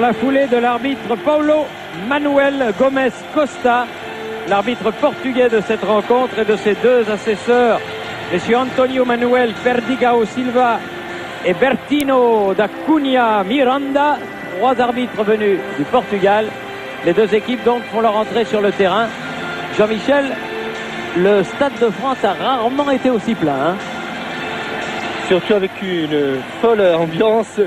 la foulée de l'arbitre Paulo Manuel Gomes Costa, l'arbitre portugais de cette rencontre, et de ses deux assesseurs, M. Antonio Manuel Perdigao Silva et Bertino da Cunha Miranda, trois arbitres venus du Portugal. Les deux équipes donc font leur entrée sur le terrain. Jean-Michel, le Stade de France a rarement été aussi plein, hein. Surtout avec une folle ambiance,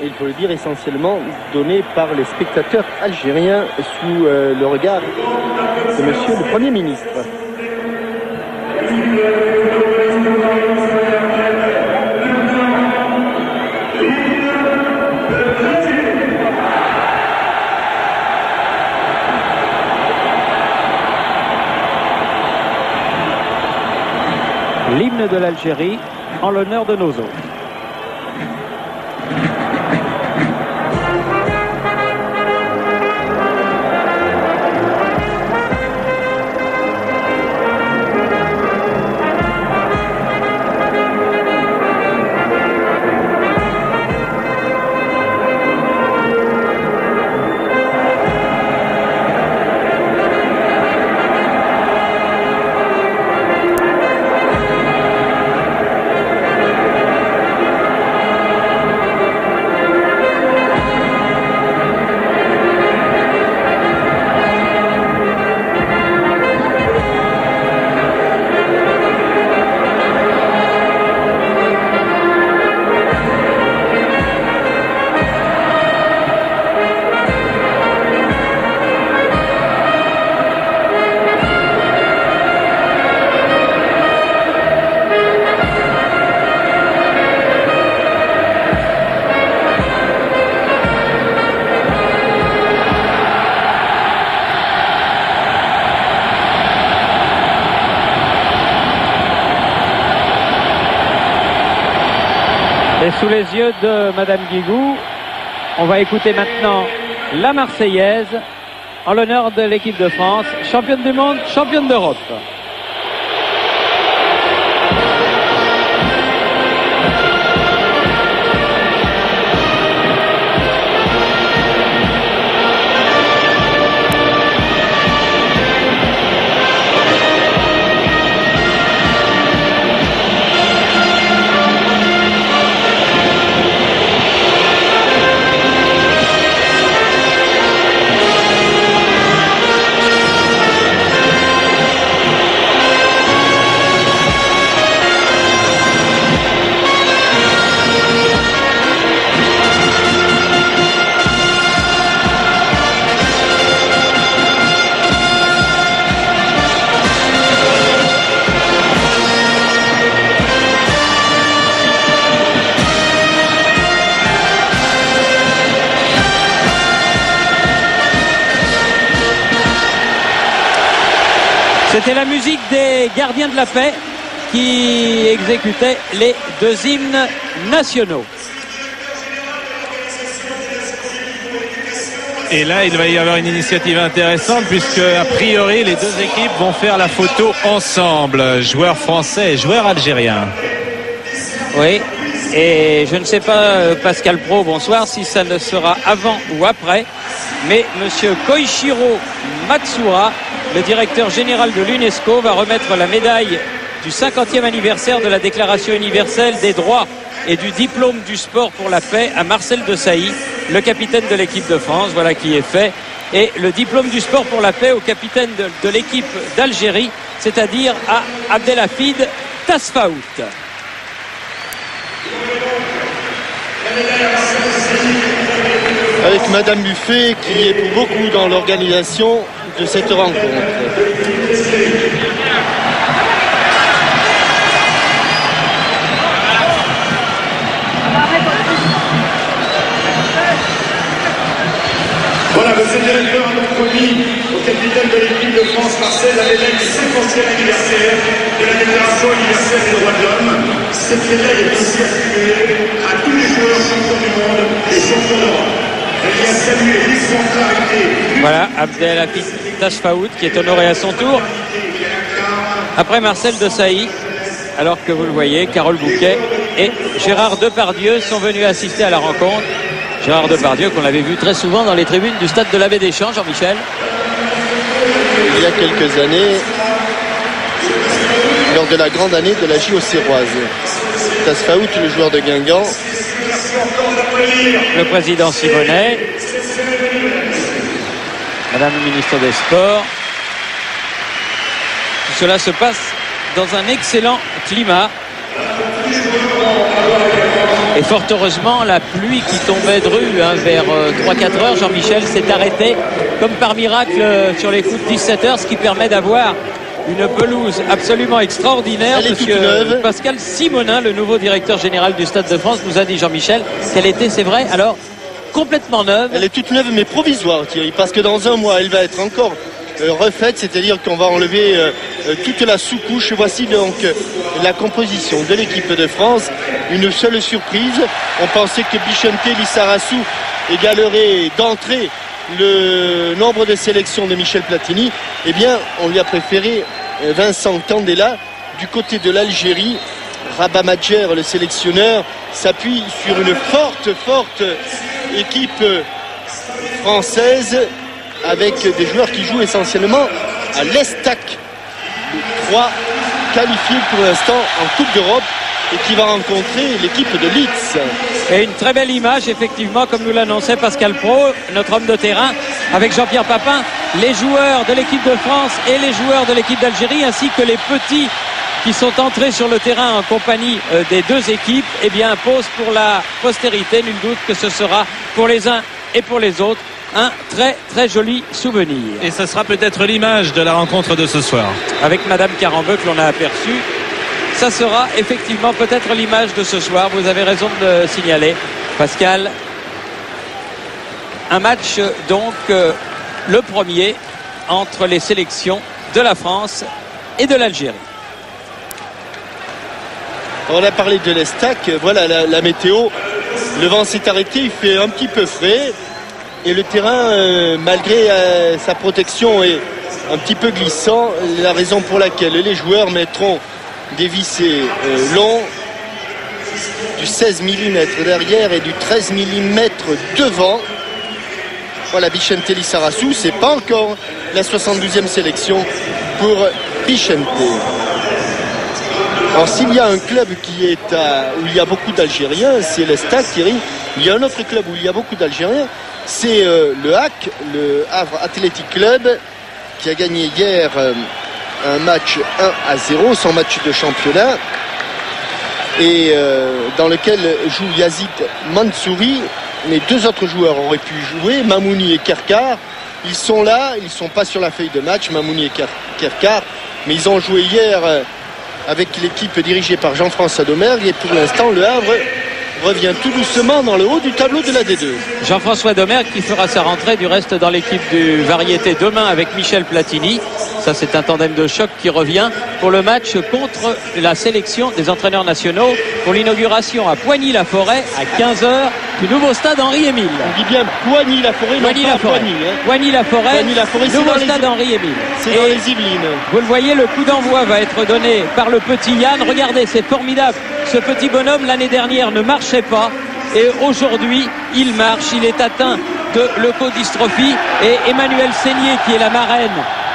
et il faut le dire, essentiellement donnée par les spectateurs algériens sous le regard de monsieur le Premier ministre. L'hymne de l'Algérie en l'honneur de nos hôtes. Et sous les yeux de Madame Guigou, on va écouter maintenant la Marseillaise en l'honneur de l'équipe de France, championne du monde, championne d'Europe. C'était la musique des gardiens de la paix qui exécutaient les deux hymnes nationaux. Et là, il va y avoir une initiative intéressante puisque, a priori, les deux équipes vont faire la photo ensemble, joueurs français et joueurs algériens. Oui, et je ne sais pas, Pascal Pro, bonsoir, si ça ne sera avant ou après, mais monsieur Koichiro Matsuura, le directeur général de l'UNESCO, va remettre la médaille du 50e anniversaire de la Déclaration universelle des droits et du diplôme du sport pour la paix à Marcel Desailly, le capitaine de l'équipe de France. Voilà qui est fait. Et le diplôme du sport pour la paix au capitaine de l'équipe d'Algérie, c'est-à-dire à Abdelhafid Tasfaout. Avec Madame Buffet qui est pour beaucoup dans l'organisation de cette rencontre. Voilà, monsieur le directeur a donc remis au capitaine de l'équipe de France, Marcel, la médaille du 50e anniversaire de la Déclaration universelle des droits de l'homme. Cette médaille est aussi attribuée à tous les joueurs champions du monde et champions d'Europe. Elle vient saluer l'exemplarité. Voilà, Abdelhafid Tasfaout qui est honoré à son tour. Après Marcel Desailly, alors que vous le voyez, Carole Bouquet et Gérard Depardieu sont venus assister à la rencontre. Gérard Depardieu, qu'on avait vu très souvent dans les tribunes du stade de l'Abbé Deschamps, Jean-Michel. Il y a quelques années, lors de la grande année de la JO-Serroise. Tasfaout, le joueur de Guingamp. Le président Simonet. Madame le ministre des Sports. Tout cela se passe dans un excellent climat. Et fort heureusement, la pluie qui tombait de rue vers 3-4 heures, Jean-Michel, s'est arrêtée comme par miracle sur les coups de 17 heures, ce qui permet d'avoir une pelouse absolument extraordinaire. Monsieur Pascal Simonin, le nouveau directeur général du Stade de France, nous a dit, Jean-Michel, qu'elle était, c'est vrai, alors complètement neuve. Elle est toute neuve mais provisoire, Thierry, parce que dans un mois, elle va être encore refaite, c'est-à-dire qu'on va enlever toute la sous-couche. Voici donc la composition de l'équipe de France. Une seule surprise, on pensait que Bichente Lissarassou égalerait d'entrée le nombre de sélections de Michel Platini. Eh bien, on lui a préféré Vincent Candela du côté de l'Algérie. Rabat Madjer, le sélectionneur, s'appuie sur une forte équipe française avec des joueurs qui jouent essentiellement à l'Estac. 3 qualifiés pour l'instant en Coupe d'Europe et qui va rencontrer l'équipe de Leeds. Et une très belle image, effectivement, comme nous l'annonçait Pascal Pro, notre homme de terrain, avec Jean-Pierre Papin, les joueurs de l'équipe de France et les joueurs de l'équipe d'Algérie, ainsi que les petits qui sont entrés sur le terrain en compagnie des deux équipes, eh bien, posent pour la postérité. Nul doute que ce sera pour les uns et pour les autres un très joli souvenir. Et ce sera peut-être l'image de la rencontre de ce soir. Avec Madame Carambeu que l'on a aperçue, ça sera effectivement peut-être l'image de ce soir. Vous avez raison de le signaler, Pascal. Un match donc le premier entre les sélections de la France et de l'Algérie. On a parlé de l'Estac, voilà la météo. Le vent s'est arrêté, il fait un petit peu frais. Et le terrain, malgré sa protection, est un petit peu glissant. La raison pour laquelle les joueurs mettront des vissés longs, du 16 mm derrière et du 13 mm devant. Voilà, Bichente Lissarassou, c'est pas encore la 72e sélection pour Bichente. Alors s'il y a un club qui est où il y a beaucoup d'Algériens, c'est l'Estac, Thierry. Il y a un autre club où il y a beaucoup d'Algériens, c'est le HAC, le Havre Athletic Club, qui a gagné hier un match 1-0, son match de championnat, et dans lequel joue Yazid Mansouri. Les deux autres joueurs auraient pu jouer, Mamouni et Kerkar. Ils sont là, ils ne sont pas sur la feuille de match, Mamouni et Kerkar, mais ils ont joué hier avec l'équipe dirigée par Jean-François Domergue, et pour l'instant le Havre revient tout doucement dans le haut du tableau de la D2. Jean-François Domergue qui fera sa rentrée du reste dans l'équipe du Variété demain avec Michel Platini. Ça, c'est un tandem de choc qui revient pour le match contre la sélection des entraîneurs nationaux pour l'inauguration à Poigny-la-Forêt à 15h du nouveau stade Henri-Émile. On dit bien Poigny-la-Forêt, Poigny-la-Forêt. Poigny-la-Forêt, nouveau stade Henri-Émile. C'est dans les Yvelines. Vous le voyez, le coup d'envoi va être donné par le petit Yann. Regardez, c'est formidable. Ce petit bonhomme, l'année dernière, ne marchait pas. Et aujourd'hui, il marche. Il est atteint de leucodystrophie. Et Emmanuel Seigné, qui est la marraine,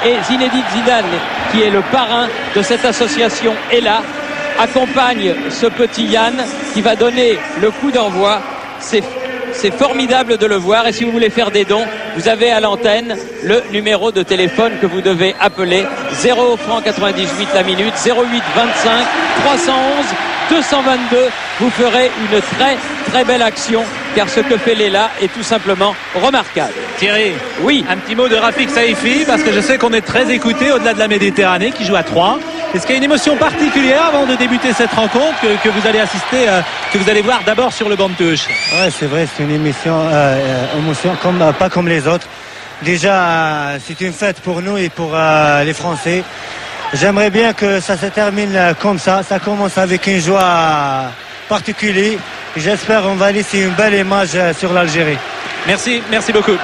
et Zinedine Zidane, qui est le parrain de cette association, est là, accompagne ce petit Yann qui va donner le coup d'envoi. C'est formidable de le voir, et si vous voulez faire des dons, vous avez à l'antenne le numéro de téléphone que vous devez appeler, 0 francs 98 la minute, 08 25 311 222. Vous ferez une très belle action, car ce que fait Léla est tout simplement remarquable. Thierry, oui, un petit mot de Rafik Saifi, parce que je sais qu'on est très écouté au-delà de la Méditerranée, qui joue à 3. Est-ce qu'il y a une émotion particulière avant de débuter cette rencontre que vous allez assister, que vous allez voir d'abord sur le banc de touche? Ouais, c'est vrai, c'est une émotion pas comme les autres. Déjà, c'est une fête pour nous et pour les Français. J'aimerais bien que ça se termine comme ça. Ça commence avec une joie particulière. J'espère qu'on va laisser une belle image sur l'Algérie. Merci beaucoup.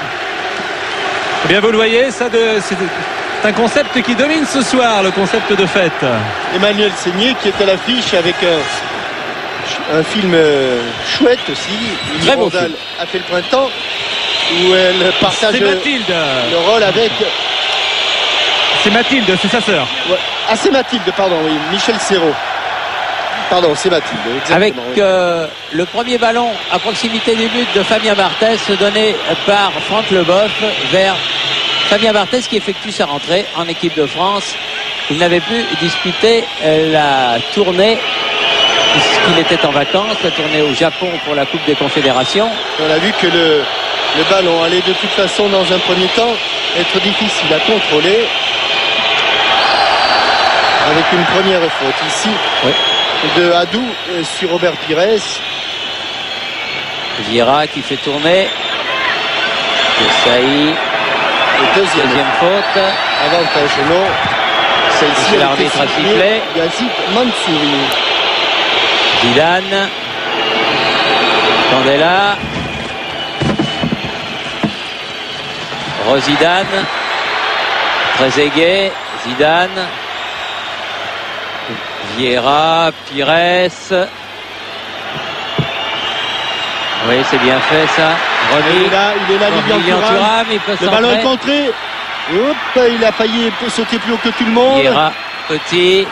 Eh bien, vous le voyez, c'est un concept qui domine ce soir, le concept de fête. Emmanuel Seigné qui est à l'affiche avec Un film chouette aussi. Très beau Randall film. a fait le printemps, où elle partage C'est Mathilde. le rôle avec... C'est Mathilde, c'est sa sœur. Ouais. Ah, c'est Mathilde, pardon, oui. Michel Serrault. Pardon, c'est Mathilde. Exactement, Avec oui. le premier ballon à proximité du but de Fabien Barthez donné par Franck Leboeuf vers Fabien Barthez qui effectue sa rentrée en équipe de France. Il n'avait pu disputer la tournée puisqu'il était en vacances, la tournée au Japon pour la Coupe des Confédérations. On a vu que le ballon allait de toute façon dans un premier temps être difficile à contrôler. Avec une première faute ici de Hadou sur Robert Pires. Vieira qui fait tourner. Desailly, deuxième faute. Avantage non. Celle-ci Monsieur l'arbitre a sifflé. Yazid Mansouri. Zidane. Candela. Zidane. Trezeguet. Zidane. Vieira. Pires. Oui, c'est bien fait ça. Il est là, Lilian Thuram, il peut le ballon est centrer. contré. Hop, il a failli sauter plus haut que tout le monde. Vieira, petit.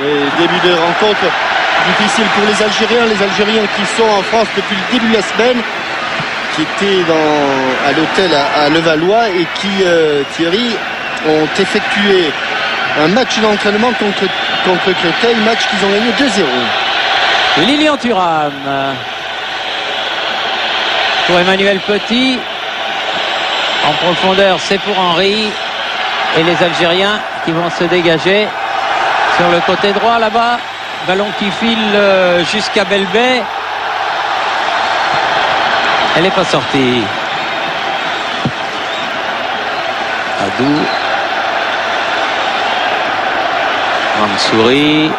Et début de rencontre difficile pour les Algériens qui sont en France depuis le début de la semaine, qui étaient à l'hôtel à Levallois et qui, Thierry, ont effectué un match d'entraînement contre Créteil, match qu'ils ont gagné 2-0. Lilian Thuram. Pour Emmanuel Petit. En profondeur, c'est pour Henry. Et les Algériens qui vont se dégager sur le côté droit là-bas. Ballon qui file jusqu'à Belbé. Elle n'est pas sortie. Hadou. Mansouri.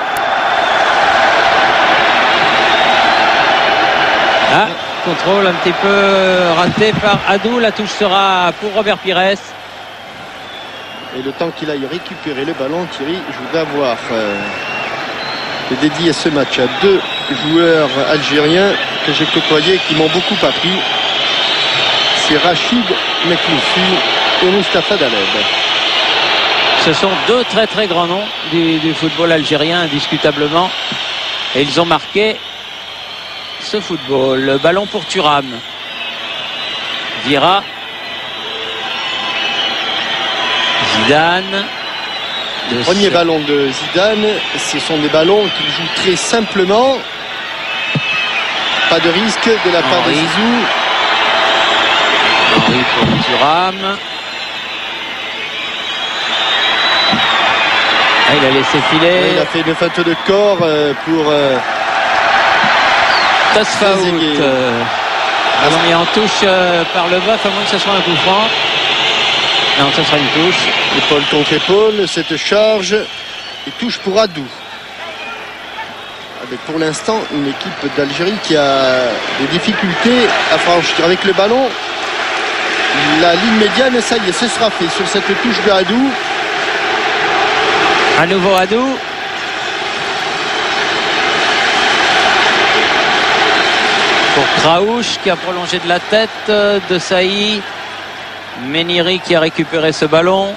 Ah, contrôle un petit peu raté par Hadou. La touche sera pour Robert Pires. Et le temps qu'il aille récupérer le ballon, Thierry, je voudrais avoir dédié ce match à deux joueurs algériens que j'ai côtoyés, qui m'ont beaucoup appris. C'est Rachid Mekloufi et Mustapha Daleb. Ce sont deux très très grands noms du football algérien, indiscutablement. Et ils ont marqué ce football. Le ballon pour Thuram. Vieira. Zidane. Le premier ballon de Zidane, ce sont des ballons qu'il joue très simplement. Pas de risque de la part de Zizou. Henry pour Thuram. Ah, il a laissé filer. Il a fait une faute de corps pour Tasfaout. Trezeguet. Ballon mis en touche par Leboeuf, à moins que ce soit un coup franc. Non, ce sera une touche. Épaule contre épaule, cette charge et touche pour Hadou. Avec pour l'instant une équipe d'Algérie qui a des difficultés à franchir avec le ballon. La ligne médiane, ça y est, ce sera fait sur cette touche de Hadou. À nouveau Hadou. Pour Kraouch qui a prolongé de la tête. De Saï. Meniri qui a récupéré ce ballon.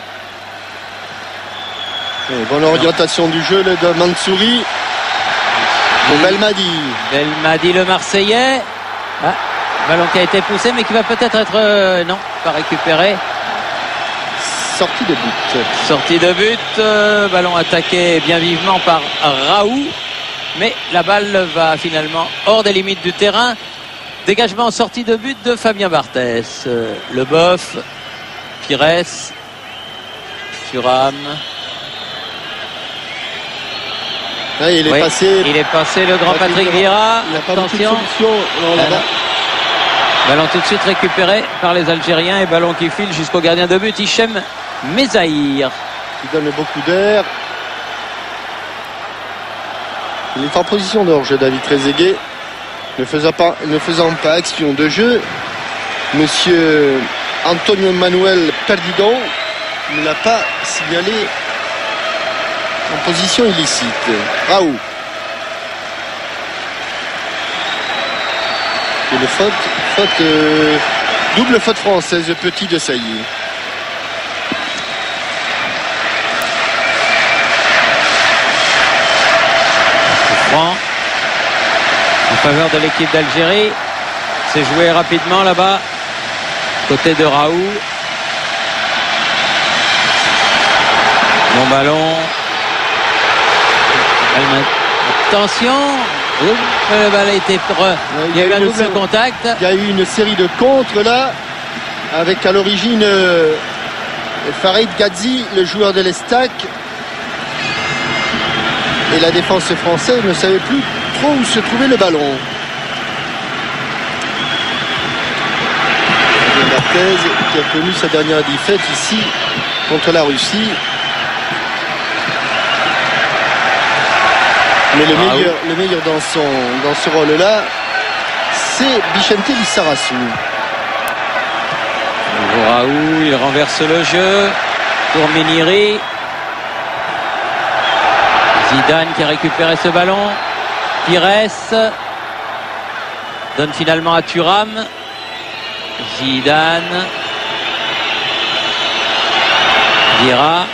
Bonne orientation du jeu de Mansouri. Pour Belmadi. Belmadi le Marseillais. Ah, ballon qui a été poussé mais qui va peut-être être... non, pas récupéré. Sortie de but. Sortie de but. Ballon attaqué bien vivement par Raoult. Mais la balle va finalement hors des limites du terrain. Dégagement en sortie de but de Fabien Barthez. Leboeuf, Pires, Thuram. Ah, il est passé. Il est passé le grand Patrick Vieira. Il n'a pas beaucoup de Attention. solution. Non, là-bas. Ballon tout de suite récupéré par les Algériens et ballon qui file jusqu'au gardien de but, Hichem Mezaïr. Il donne beaucoup d'air. Il est en position de hors-jeu, David Trezeguet. Ne faisant pas action de jeu, monsieur Antonio Manuel Perdido ne l'a pas signalé en position illicite. Raoult. de faute. Double faute française, Petit de Sailly. Franc en faveur de l'équipe d'Algérie. C'est joué rapidement là-bas. Côté de Raoult. Bon ballon. Attention. Le ballon a été il y a eu un double contact. Il y a eu une série de contres là, avec à l'origine Farid Gadzi, le joueur de l'Estac. Et la défense française ne savait plus trop où se trouvait le ballon. Marquez qui a connu sa dernière défaite ici contre la Russie. Mais le meilleur dans ce rôle-là, c'est Bichente Lissarassou. Raoult, il renverse le jeu pour Miniri. Zidane qui a récupéré ce ballon. Pires donne finalement à Thuram. Zidane. Vira.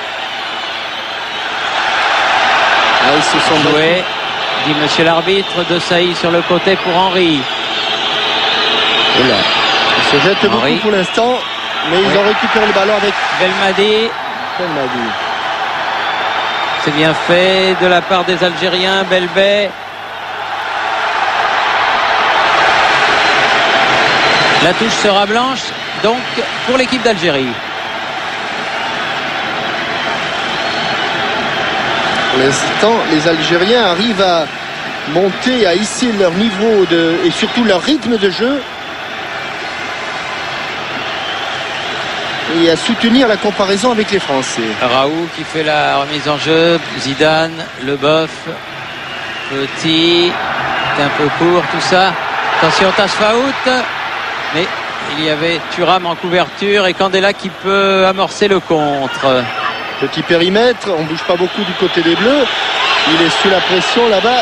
Ils se sont joués, dit monsieur l'arbitre. De Sailly sur le côté pour Henry. Oula. Ils se jettent beaucoup pour l'instant, mais ils ont récupéré le ballon avec Belmadi. C'est bien fait de la part des Algériens. Belbé. La touche sera blanche donc pour l'équipe d'Algérie. Pour l'instant, les Algériens arrivent à monter, à hisser leur niveau et surtout leur rythme de jeu et à soutenir la comparaison avec les Français. Raoult qui fait la remise en jeu. Zidane, Leboeuf, Petit, c'est un peu court tout ça. Attention, Tasfaout. Mais il y avait Thuram en couverture et Candela qui peut amorcer le contre. Petit périmètre, on ne bouge pas beaucoup du côté des Bleus. Il est sous la pression là-bas.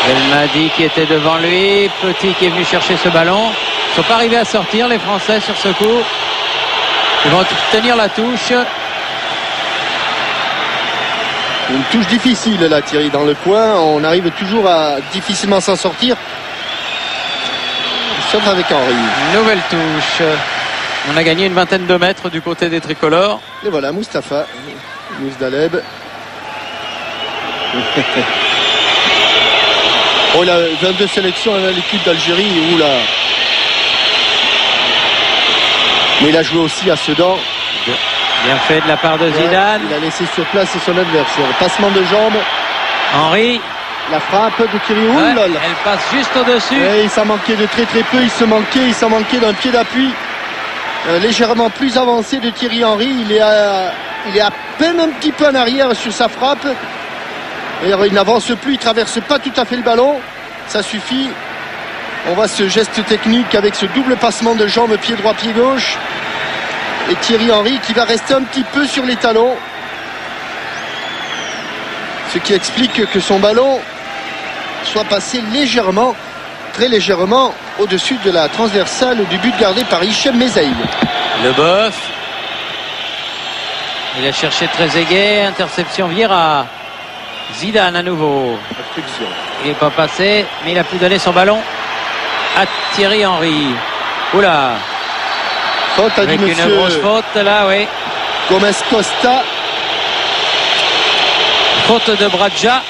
Belmadi qui était devant lui. Petit qui est venu chercher ce ballon. Ils ne sont pas arrivés à sortir les Français sur ce coup. Ils vont tenir la touche. Une touche difficile là, Thierry, dans le coin. On arrive toujours à difficilement s'en sortir. Sauf avec Henry. Nouvelle touche. On a gagné une vingtaine de mètres du côté des tricolores. Et voilà, Mustapha Mousdaleb. Oh, il a 22 sélections à l'équipe d'Algérie. Oula. Mais il a joué aussi à Sedan. Bien fait de la part de Zidane. Il a laissé sur place son adversaire. Passement de jambes. Henry. La frappe de Thierry. Elle passe juste au-dessus. Il s'en manquait de très peu. Il s'en manquait d'un pied d'appui. Légèrement plus avancé de Thierry Henry. Il est à peine un petit peu en arrière sur sa frappe. Et il n'avance plus, il ne traverse pas tout à fait le ballon. Ça suffit. On voit ce geste technique avec ce double passement de jambes, pied droit, pied gauche. Et Thierry Henry qui va rester un petit peu sur les talons. Ce qui explique que son ballon soit passé légèrement, très légèrement, au-dessus de la transversale du but gardé par Hichem Mezaï. Leboeuf. Il a cherché Trezeguet. Interception Vieira. Zidane à nouveau. Il n'est pas passé, mais il a pu donner son ballon à Thierry Henry. Oula. Faute à avec monsieur une grosse faute là, oui. Gomez Costa. Faute de Bradja.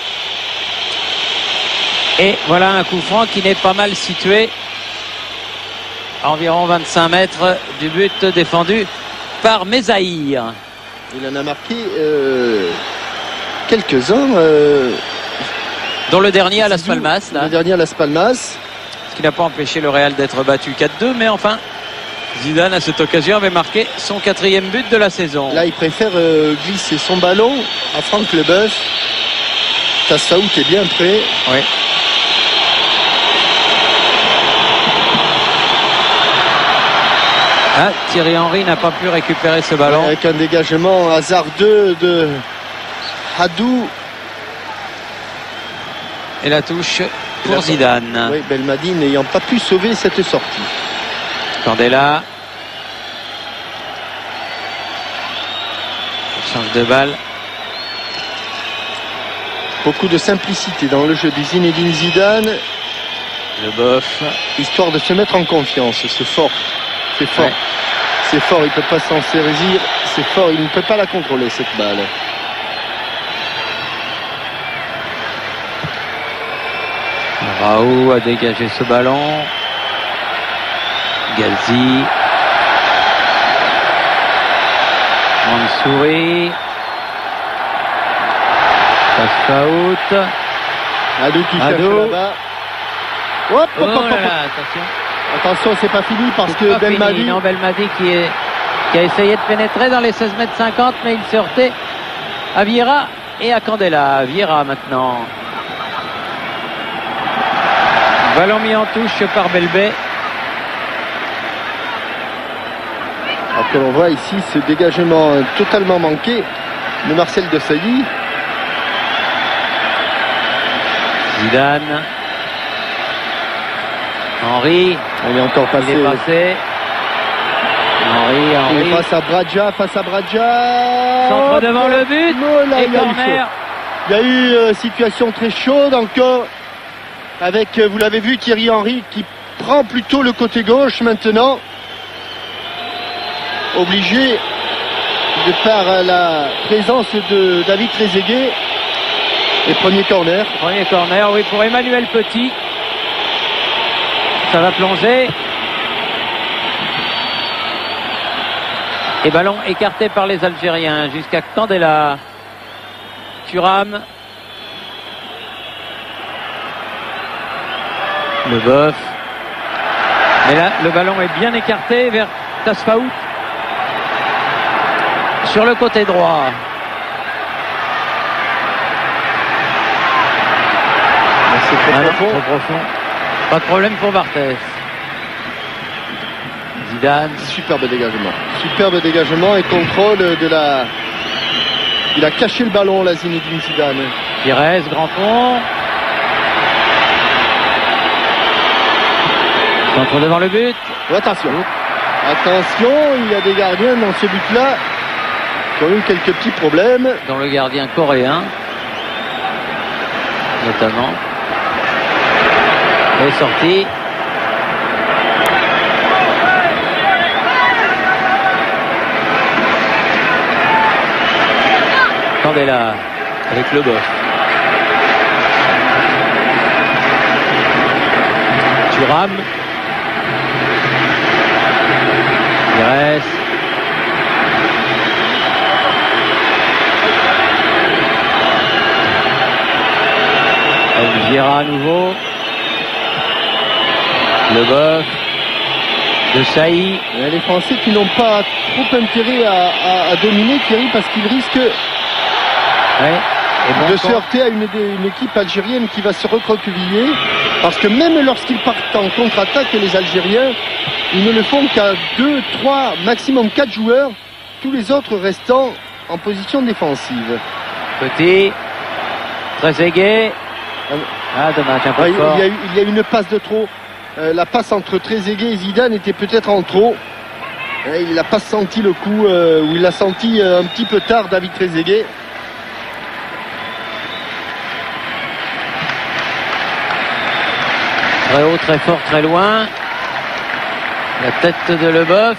Et voilà un coup franc qui n'est pas mal situé. À environ 25 mètres du but défendu par Mezaïr. Il en a marqué quelques-uns. Dont le dernier à Las Palmas. Là. Le dernier à Las Palmas. Ce qui n'a pas empêché le Real d'être battu 4-2. Mais enfin, Zidane à cette occasion avait marqué son 4e but de la saison. Là, il préfère glisser son ballon à Franck Leboeuf. Tasfaout est bien prêt. Oui. Ah, Thierry Henry n'a pas pu récupérer ce ballon. Avec un dégagement hasardeux de Hadou. Et la touche pour Zidane. Oui, Belmadi n'ayant pas pu sauver cette sortie. Candela. Change de balle. Beaucoup de simplicité dans le jeu de Zinedine Zidane. Le bof. Histoire de se mettre en confiance. C'est fort. C'est fort. Ouais. C'est fort. Il ne peut pas s'en saisir. C'est fort. Il ne peut pas la contrôler, cette balle. Raoult a dégagé ce ballon. Gazi. Mansouri. Passe-out. Adou qui cherche Adou. là-bas. Hop, Oh hop, hop, là hop. là, attention. Attention, c'est pas fini parce C'est que pas fini. Belmadi. Non, Belmadi qui a essayé de pénétrer dans les 16 mètres 50, mais il s'est heurté à Vieira et à Candela. Vieira maintenant. Ballon mis en touche par Belbé. Alors que l'on voit ici ce dégagement totalement manqué de Marcel Desailly. Zidane. Henry. On est encore passé. Il est passé. Il est Henry. face à Bradja, Centre Hop. devant le but. Oh là, Et il y a eu corner. chaud. Il y a eu situation très chaude encore. Avec, vous l'avez vu, Thierry Henry qui prend plutôt le côté gauche maintenant. Obligé de par la présence de David Trezeguet. Et premier corner. Premier corner, oui, pour Emmanuel Petit. Ça va plonger. Et ballon écarté par les Algériens jusqu'à Candela. Thuram. Le bof. Mais là, le ballon est bien écarté vers Tasfaout. Sur le côté droit. C'est trop Ah non, profond. trop profond. Pas de problème pour Barthez. Zidane. Superbe dégagement. Superbe dégagement et contrôle de la... Il a caché le ballon, la Zinedine Zidane. Pires, grand pont. Centre devant le but. Oh, attention. Attention, il y a des gardiens dans ce but-là qui ont eu quelques petits problèmes. Dans le gardien coréen. Notamment. Et sorti. Candela avec le boss. Thuram. Pires. Vieira à nouveau. Le bof. De Saï. Les Français qui n'ont pas trop intérêt à dominer Thierry parce qu'ils risquent Ouais. Et bon de se heurter à une équipe algérienne qui va se recroqueviller. Parce que même lorsqu'ils partent en contre-attaque, les Algériens, ils ne le font qu'à 2, 3, maximum 4 joueurs, tous les autres restant en position défensive. Petit. Trezeguet. Ah, dommage, un peu Ouais, fort. il y a une passe de trop. La passe entre Trezeguet et Zidane était peut-être en trop. Il n'a pas senti le coup, ou il l'a senti un petit peu tard, David Trezeguet. Très haut, très fort, très loin. La tête de Leboeuf.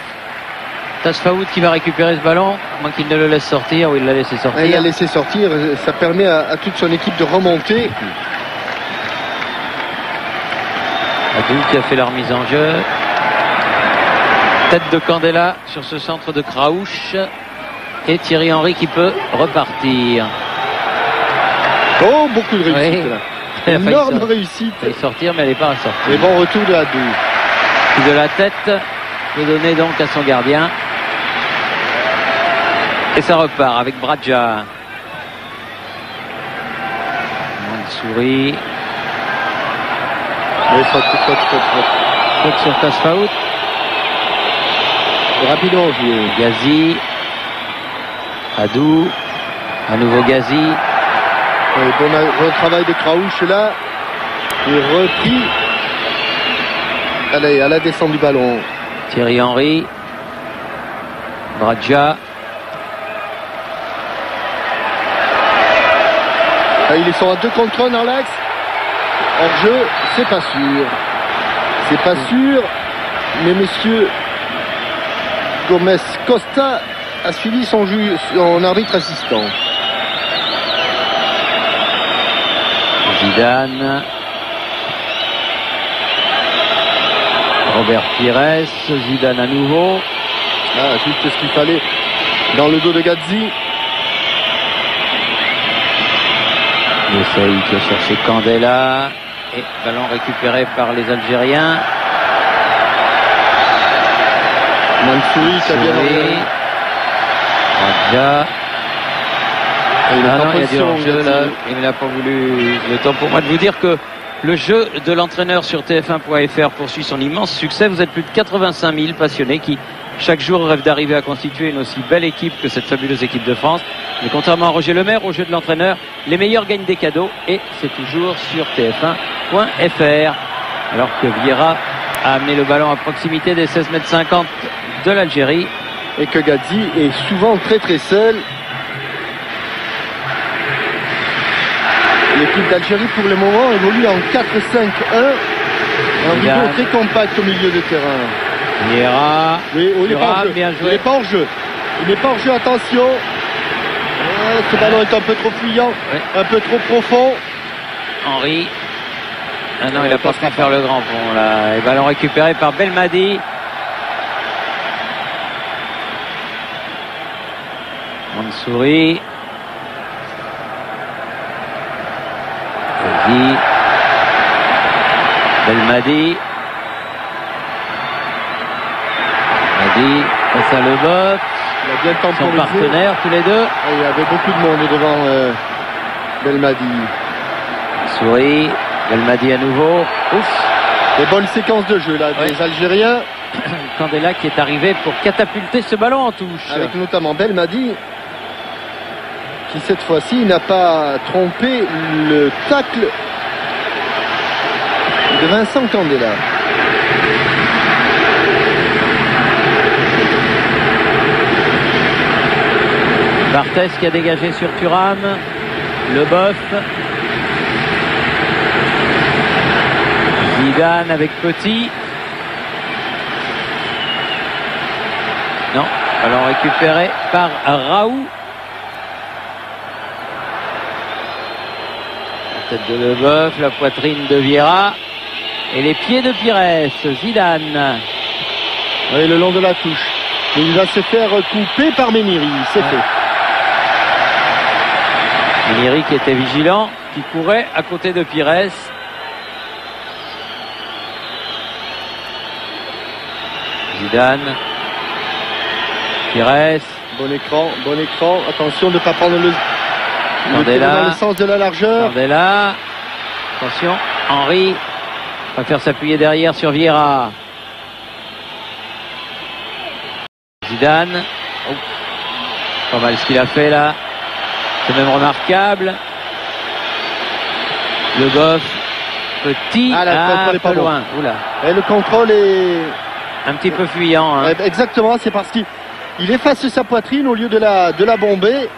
Tasfaout qui va récupérer ce ballon, à moins qu'il ne le laisse sortir, ou il l'a laissé sortir. Il l'a laissé sortir, ça permet à toute son équipe de remonter. Adou qui a fait la remise en jeu. Tête de Candela sur ce centre de Craouche. Et Thierry Henry qui peut repartir. Oh, beaucoup de réussite Oui. là. Il a failli Énorme sortir. réussite. Il va sortir, mais elle n'est pas ressortie. Et bon retour de Adou. Coup de la tête, de donner donc à son gardien. Et ça repart avec Bradja. Mansouri. Mais faute. Faute sur Tasfaout. Rapidement joué. Gazi. Adou. À nouveau Gazi. Bon travail de Craouche là. Et repris. Allez, à la descente du ballon. Thierry Henry. Bradja. Ils sont à 2 contre 1 dans l'axe. Hors jeu, c'est pas sûr. C'est pas sûr. Mais monsieur Gomez Costa a suivi son arbitre assistant. Zidane. Robert Pires. Zidane à nouveau. Ah, juste ce qu'il fallait dans le dos de Gazzi. Essaye qui a cherché Candela. Et ballon récupéré par les Algériens. Mansouri qui a bien envoyé. Bradja. Il Ah non, il y a du hors-jeu là. Il n'a pas voulu. Le temps pour moi de vous dire que le jeu de l'entraîneur sur TF1.fr poursuit son immense succès. Vous êtes plus de 85 000 passionnés qui, chaque jour, rêvent d'arriver à constituer une aussi belle équipe que cette fabuleuse équipe de France. Mais contrairement à Roger Lemaire, au jeu de l'entraîneur, les meilleurs gagnent des cadeaux et c'est toujours sur TF1.fr. Alors que Vieira a amené le ballon à proximité des 16,50 m de l'Algérie. Et que Gazzi est souvent très très seul. L'équipe d'Algérie pour le moment évolue en 4-5-1. Un rideau très compact au milieu de terrain. Vieira. Oui, il n'est pas hors jeu. Bien joué. Il n'est pas hors jeu. Il n'est pas hors jeu, attention. Ce ballon est un peu trop fuyant, un peu trop profond. Henry. Ah non, il n'a pas pu faire le grand pont là. Et ballon récupéré par Belmadi. Mansouri. Vas-y. Belmadi. Belmadi. Face à Leboeuf. Il a bien Son temporisé. partenaire, tous les deux. Et il y avait beaucoup de monde devant Belmadi. Mansouri. Belmadi à nouveau. Ouf. Des bonnes séquences de jeu là, des Algériens. Candela qui est arrivé pour catapulter ce ballon en touche. Avec notamment Belmadi, qui cette fois-ci n'a pas trompé le tacle de Vincent Candela. Barthez qui a dégagé sur Thuram. Leboeuf. Zidane avec Petit. Non, ballon récupéré par Raoult. La tête de Leboeuf, la poitrine de Vieira et les pieds de Pires. Zidane. Oui, le long de la touche. Et il va se faire couper par Méniri, c'est fait. Méniri qui était vigilant, qui courait à côté de Pires. Zidane. Pires. Bon écran. Attention de ne pas prendre le Candela. dans le sens de la largeur. Candela. Attention. Henry va faire s'appuyer derrière sur Vieira. Zidane. Oh. Pas mal ce qu'il a fait là. C'est même remarquable. Leboeuf. Petit. Ah, là, le contrôle est pas bon. Loin. Oula. Et le contrôle est Un petit peu fuyant. Hein. exactement, c'est parce qu'il efface sa poitrine au lieu de la bomber.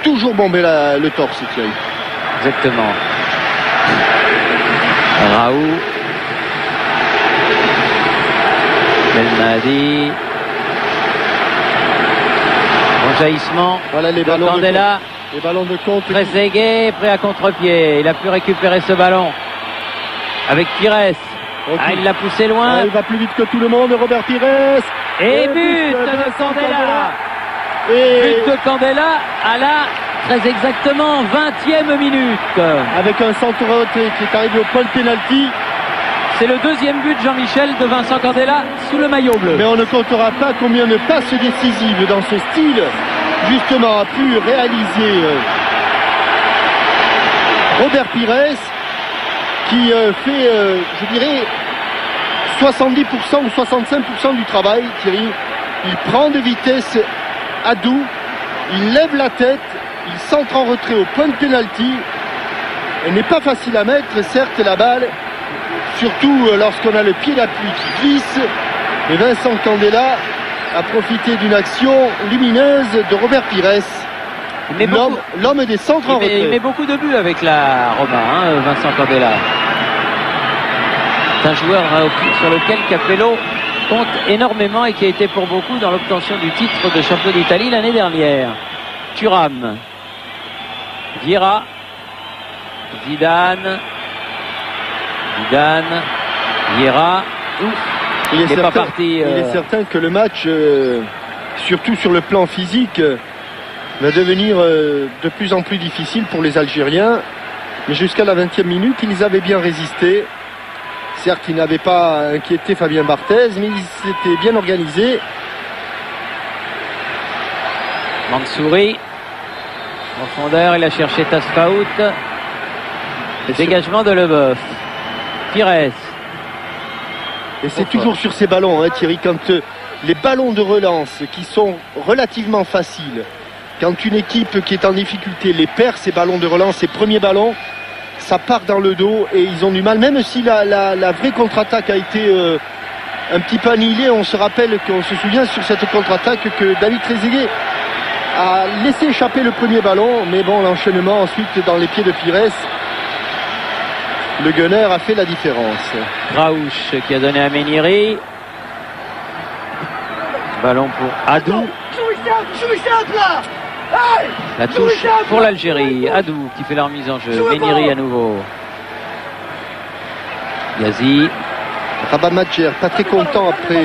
Toujours bomber le torse, Thierry. Exactement. Raoult. Belmadi. Bon jaillissement. Voilà les de ballons Candela. Les ballons de contre. Trezeguet, prêt à contre-pied. Il a pu récupérer ce ballon avec Pires. Okay. Ah, il l'a poussé loin. Il va plus vite que tout le monde, Robert Pires. Et but de Candela. Et But de Candela à la très exactement 20e minute. avec un centre retrait qui est arrivé au point de pénalty. C'est le deuxième but, Jean-Michel, de Vincent Candela sous le maillot bleu. Mais on ne comptera pas combien de passes décisives dans ce style, justement, a pu réaliser Robert Pires, qui fait, je dirais, 70% ou 65% du travail, Thierry. Il prend de vitesse à doux, il lève la tête, il centre en retrait au point de pénalty. elle n'est pas facile à mettre, certes la balle, surtout lorsqu'on a le pied d'appui qui glisse. Et Vincent Candela a profité d'une action lumineuse de Robert Pires, l'homme des centres en retrait. Il met beaucoup de buts avec la Roma, hein, Vincent Candela. C'est un joueur sur lequel Capello compte énormément et qui a été pour beaucoup dans l'obtention du titre de champion d'Italie l'année dernière. Thuram, Vieira, Zidane, Vieira. Il est certain que le match, surtout sur le plan physique, va devenir de plus en plus difficile pour les Algériens. Mais jusqu'à la 20e minute, ils avaient bien résisté. Certes, ils n'avaient pas inquiété Fabien Barthez, mais ils s'étaient bien organisés. Mansouri, profondeur, il a cherché Tasfaout. Dégagement de Leboeuf. Pires. Et c'est toujours sur ces ballons, hein, Thierry, quand les ballons de relance qui sont relativement faciles, quand une équipe qui est en difficulté les perd, ces ballons de relance, ces premiers ballons, ça part dans le dos et ils ont du mal, même si la vraie contre-attaque a été un petit peu annihilée. On se rappelle qu'on se souvient sur cette contre-attaque que David Trezeguet a laissé échapper le premier ballon, mais bon, l'enchaînement ensuite dans les pieds de Pires, le gunner a fait la différence. Raouch qui a donné à Meniri. Ballon pour Adou. La touche pour l'Algérie. Adou qui fait la remise en jeu. Meniri à nouveau. Yazi. Rabat Madjer, pas très content après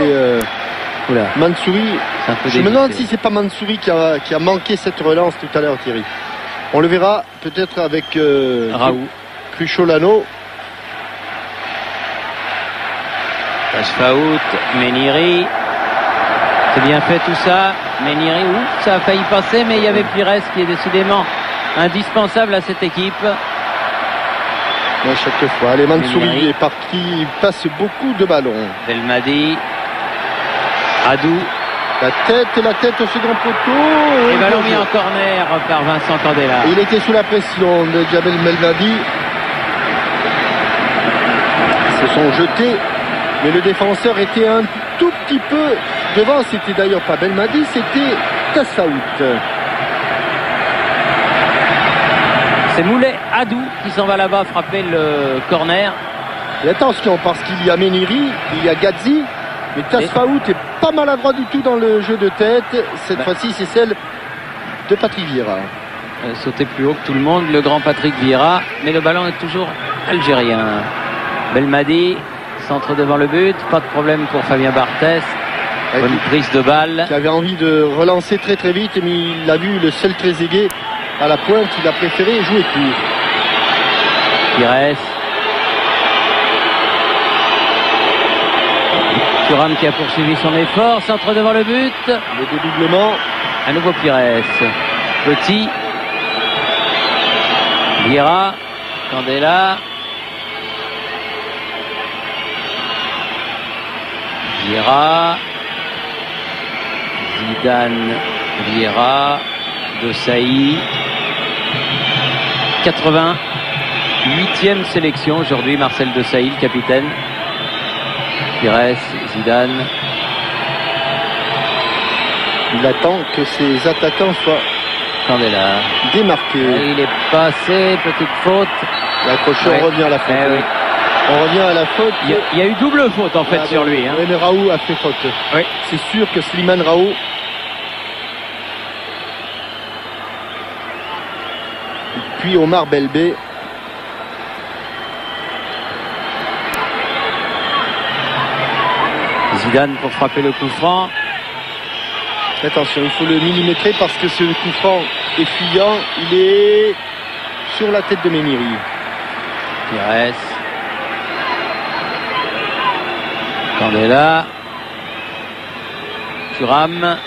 Mansouri. Je me demande si c'est pas Mansouri qui a manqué cette relance tout à l'heure, Thierry. On le verra peut-être avec Raoult. Crucholano. Tasfaout, Meniri. C'est bien fait tout ça. Meniri, ça a failli passer, mais il y avait Pires qui est décidément indispensable à cette équipe. À chaque fois. Allez, Mansouri est parti, il passe beaucoup de ballons. Belmadi. Adou. La tête au second poteau. Et ballon mis en corner par Vincent Candela. Il était sous la pression de Djabel Belmadi. Ils se sont jetés. Mais le défenseur était un tout petit peu devant. C'était d'ailleurs pas Belmadi, c'était Tassaout. C'est Moulet Adou qui s'en va là-bas frapper le corner. Et attention, parce qu'il y a Meniri, il y a Gadzi, mais Tasfaout est pas maladroit du tout dans le jeu de tête. Cette fois-ci, c'est celle de Patrick Vieira. Sauter plus haut que tout le monde, le grand Patrick Vieira, mais le ballon est toujours algérien. Belmadi. Centre devant le but, pas de problème pour Fabien Barthez. Bonne prise de balle. Qui avait envie de relancer très très vite, mais il a vu le seul Trezeguet à la pointe, il a préféré jouer court. Pires. Thuram qui a poursuivi son effort, centre devant le but. Le dédoublement. À nouveau Pires. Petit. Vieira. Candela. Vieira, Zidane, Vieira, De Sailly, 88e sélection aujourd'hui, Marcel De Sailly, le capitaine. Pires, Zidane. Il attend que ses attaquants soient démarqués. Il est passé, petite faute. L'accrocheur revient à la faute. Oui. On revient à la faute. Il y a eu double faute en fait sur lui. Hein. Oui, mais Raoult a fait faute. Oui. C'est sûr que Slimane Raoult. Puis Omar Belbé. Zidane pour frapper le coup franc. Attention, il faut le millimétrer parce que ce coup franc est fuyant. Il est sur la tête de Meniri. Pires. Candela. Thuram.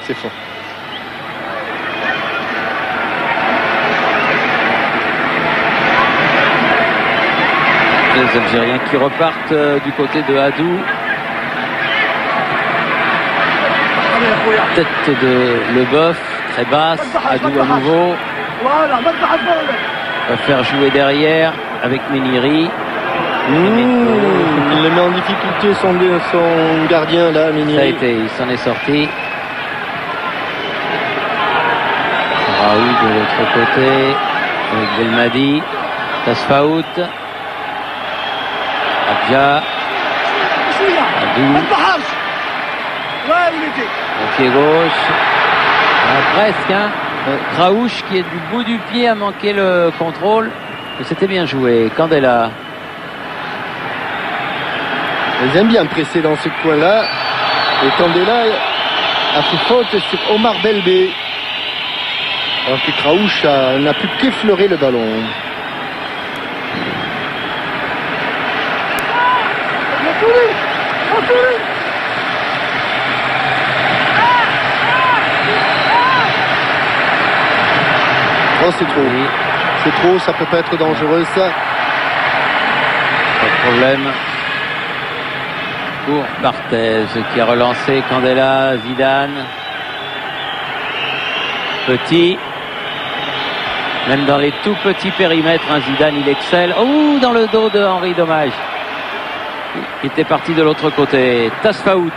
C'est fort. Les Algériens qui repartent du côté de Adou. Tête de Leboeuf, très basse. Adou à nouveau. va faire jouer derrière avec Meniri. Il le met en difficulté son gardien là, Meniri. Ça a été, il s'en est sorti. Raoult de l'autre côté avec Belmadi. Tasfaout. Abja. Adou. Au pied gauche. Presque, hein. Kraouch qui est du bout du pied a manqué le contrôle. Mais c'était bien joué. Candela. Ils aiment bien presser dans ce coin-là. Et Candela a fait faute sur Omar Belbé. Alors que Kraouch n'a pu qu'effleurer le ballon. Oh, c'est trop. Oui. C'est trop, ça peut pas être dangereux, ça. Pas de problème. Pour Barthez qui a relancé Candela, Zidane. Petit. Même dans les tout petits périmètres, hein, Zidane, il excelle. Oh, dans le dos de Henri, dommage. Il était parti de l'autre côté. Tasfaout.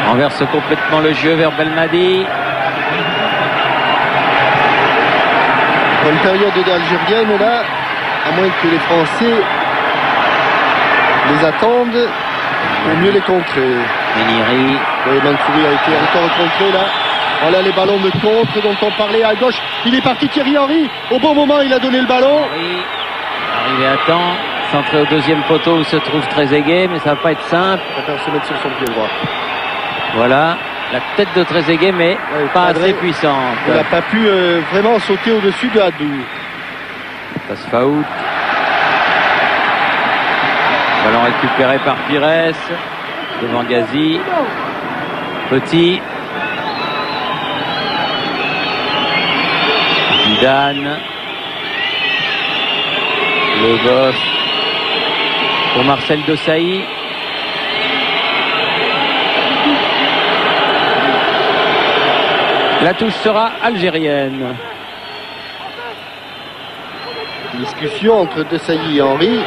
Renverse complètement le jeu vers Belmadi. Bonne période algérienne là, à moins que les Français les attendent pour mieux les contrer. Meniri. Oui, Mansouri a été encore contré là. Voilà les ballons de contre dont on parlait à gauche. Il est parti Thierry Henry. Au bon moment, il a donné le ballon. Henry, arrivé à temps, centré au deuxième poteau où se trouve Trezeguet, mais ça va pas être simple. Il va faire se mettre sur son pied droit. Voilà, la tête de Trezeguet, mais pas assez puissante. Il n'a pas pu vraiment sauter au-dessus de Hadou. Tasfaout. Ballon récupéré par Pires. Devant Gazi. Petit. Zidane. Le Goff. Pour Marcel Desailly. La touche sera algérienne. Discussion entre Desailly et Henry.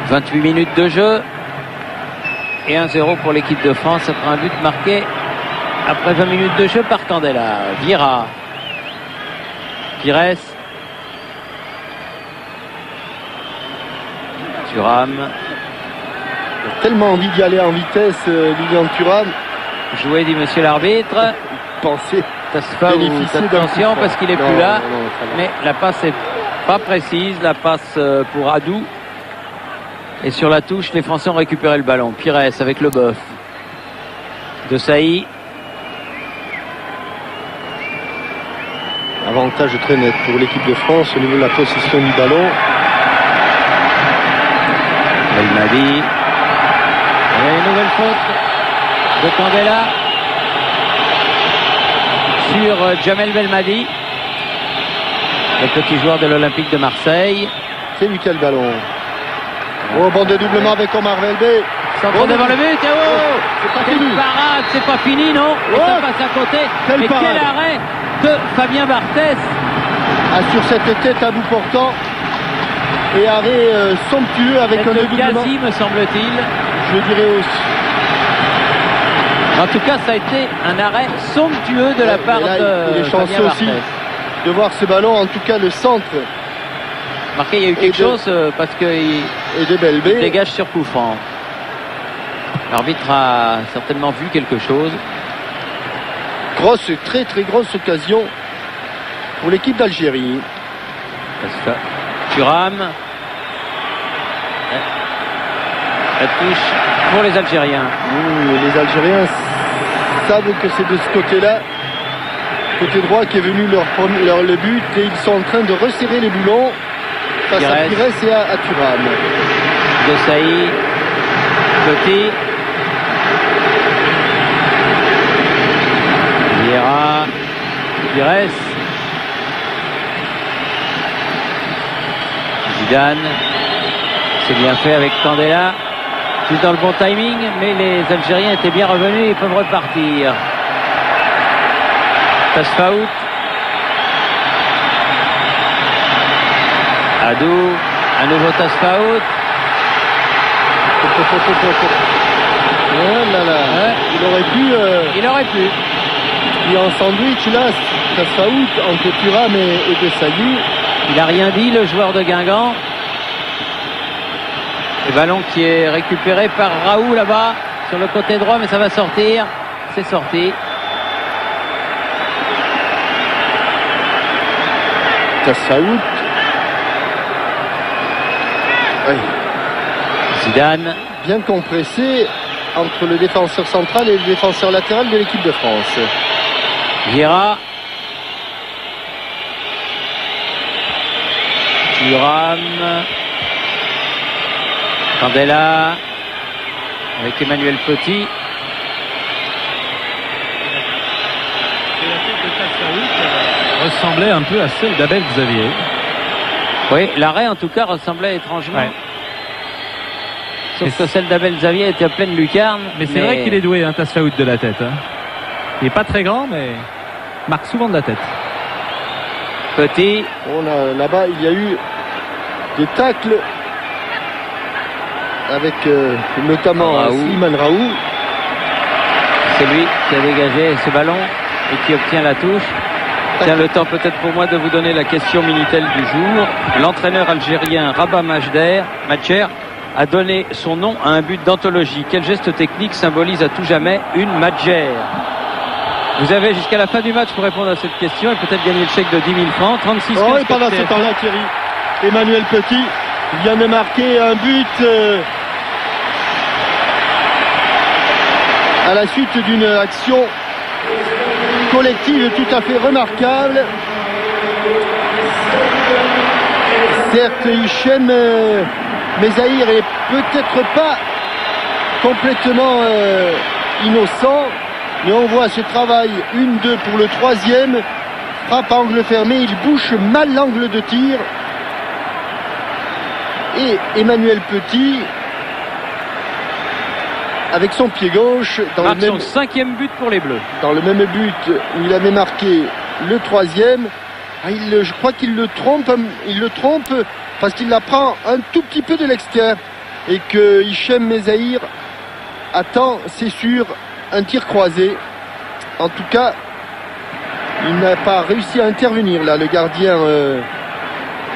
28 minutes de jeu. Et 1-0 pour l'équipe de France après un but marqué après 20 minutes de jeu par Candela. Vieira. Pires. Thuram. Il a tellement envie d'y aller en vitesse, Lilian Thuram. Joué, dit monsieur l'arbitre. Pensez. Tasfaout, attention parce qu'il est plus là. Mais la passe est pas précise. La passe pour Hadou. Et sur la touche, les Français ont récupéré le ballon. Pires avec le Boeuf. Desailly. Avantage très net pour l'équipe de France au niveau de la possession du ballon. Belmadi. Et une nouvelle faute de Candela sur Jamel Belmadi, le petit joueur de l'Olympique de Marseille. C'est lui qui a le ballon. Oh, bon dédoublement avec Omar Belbé. Centre devant le but. Oh, c'est pas quelle fini. parade, c'est pas fini, non? Et ça passe à côté. Mais parade. quel arrêt de Fabien Barthez. Sur cette tête à bout portant. Et arrêt somptueux avec un dédoublement. Gazi, me semble-t-il. Je dirais aussi. En tout cas, ça a été un arrêt somptueux de la part là, de il est chanceux Fabien aussi Barthez. de voir ce ballon, en tout cas le centre. Marqué, il y a eu quelque chose parce qu'il Et de Belbé. dégage sur coup franc. L'arbitre a certainement vu quelque chose. Grosse, très très grosse occasion pour l'équipe d'Algérie. Thuram. La touche pour les Algériens. Les Algériens savent que c'est de ce côté-là, côté droit, qui est venu le but, et ils sont en train de resserrer les boulons face à Pires et à Thuram. Desailly. Petit. Vieira. Pires. Zidane. C'est bien fait avec Candela. Tout dans le bon timing, mais les Algériens étaient bien revenus et peuvent repartir. Tasfaout. Adou, à nouveau Tasfaout. Oh là là. Ouais. Il aurait pu. Il est en sandwich là, Tasfaout entre Thuram et Desailly. Il n'a rien dit, le joueur de Guingamp. Le ballon qui est récupéré par Raoult là-bas, sur le côté droit, mais ça va sortir. C'est sorti. Tasfaout. Oui. Zidane. Bien compressé entre le défenseur central et le défenseur latéral de l'équipe de France. Vieira. Thuram. Candela. Avec Emmanuel Petit. Ressemblait un peu à celle d'Abel Xavier. Oui, l'arrêt en tout cas ressemblait étrangement. Ouais. Sauf que celle d'Abel Xavier était à pleine lucarne. Mais c'est vrai qu'il est doué, Tasfaout, de la tête. Il n'est pas très grand, mais marque souvent de la tête. Petit. Là-bas, il y a eu des tacles avec notamment Slimane Raoult. C'est lui qui a dégagé ce ballon et qui obtient la touche. Tiens, le temps peut-être pour moi de vous donner la question Minitel du jour. L'entraîneur algérien Rabah Majder a donné son nom à un but d'anthologie. Quel geste technique symbolise à tout jamais une Majder? Vous avez jusqu'à la fin du match pour répondre à cette question et peut-être gagner le chèque de 10 000 francs. 36 Oh, et pendant ce temps-là, Thierry, Emmanuel Petit vient de marquer un but à la suite d'une action collective tout à fait remarquable. Certes, Hichem Mezaïr est peut-être pas complètement innocent, mais on voit ce travail, 1-2 pour le troisième, frappe à angle fermé, il bouche mal l'angle de tir. Et Emmanuel Petit, avec son pied gauche, marque son 5e but pour les Bleus. Dans le même but où il avait marqué le troisième, je crois qu'il le trompe parce qu'il la prend un tout petit peu de l'extérieur et que Hichem Mezaïr attend, c'est sûr, un tir croisé. En tout cas, il n'a pas réussi à intervenir là, le gardien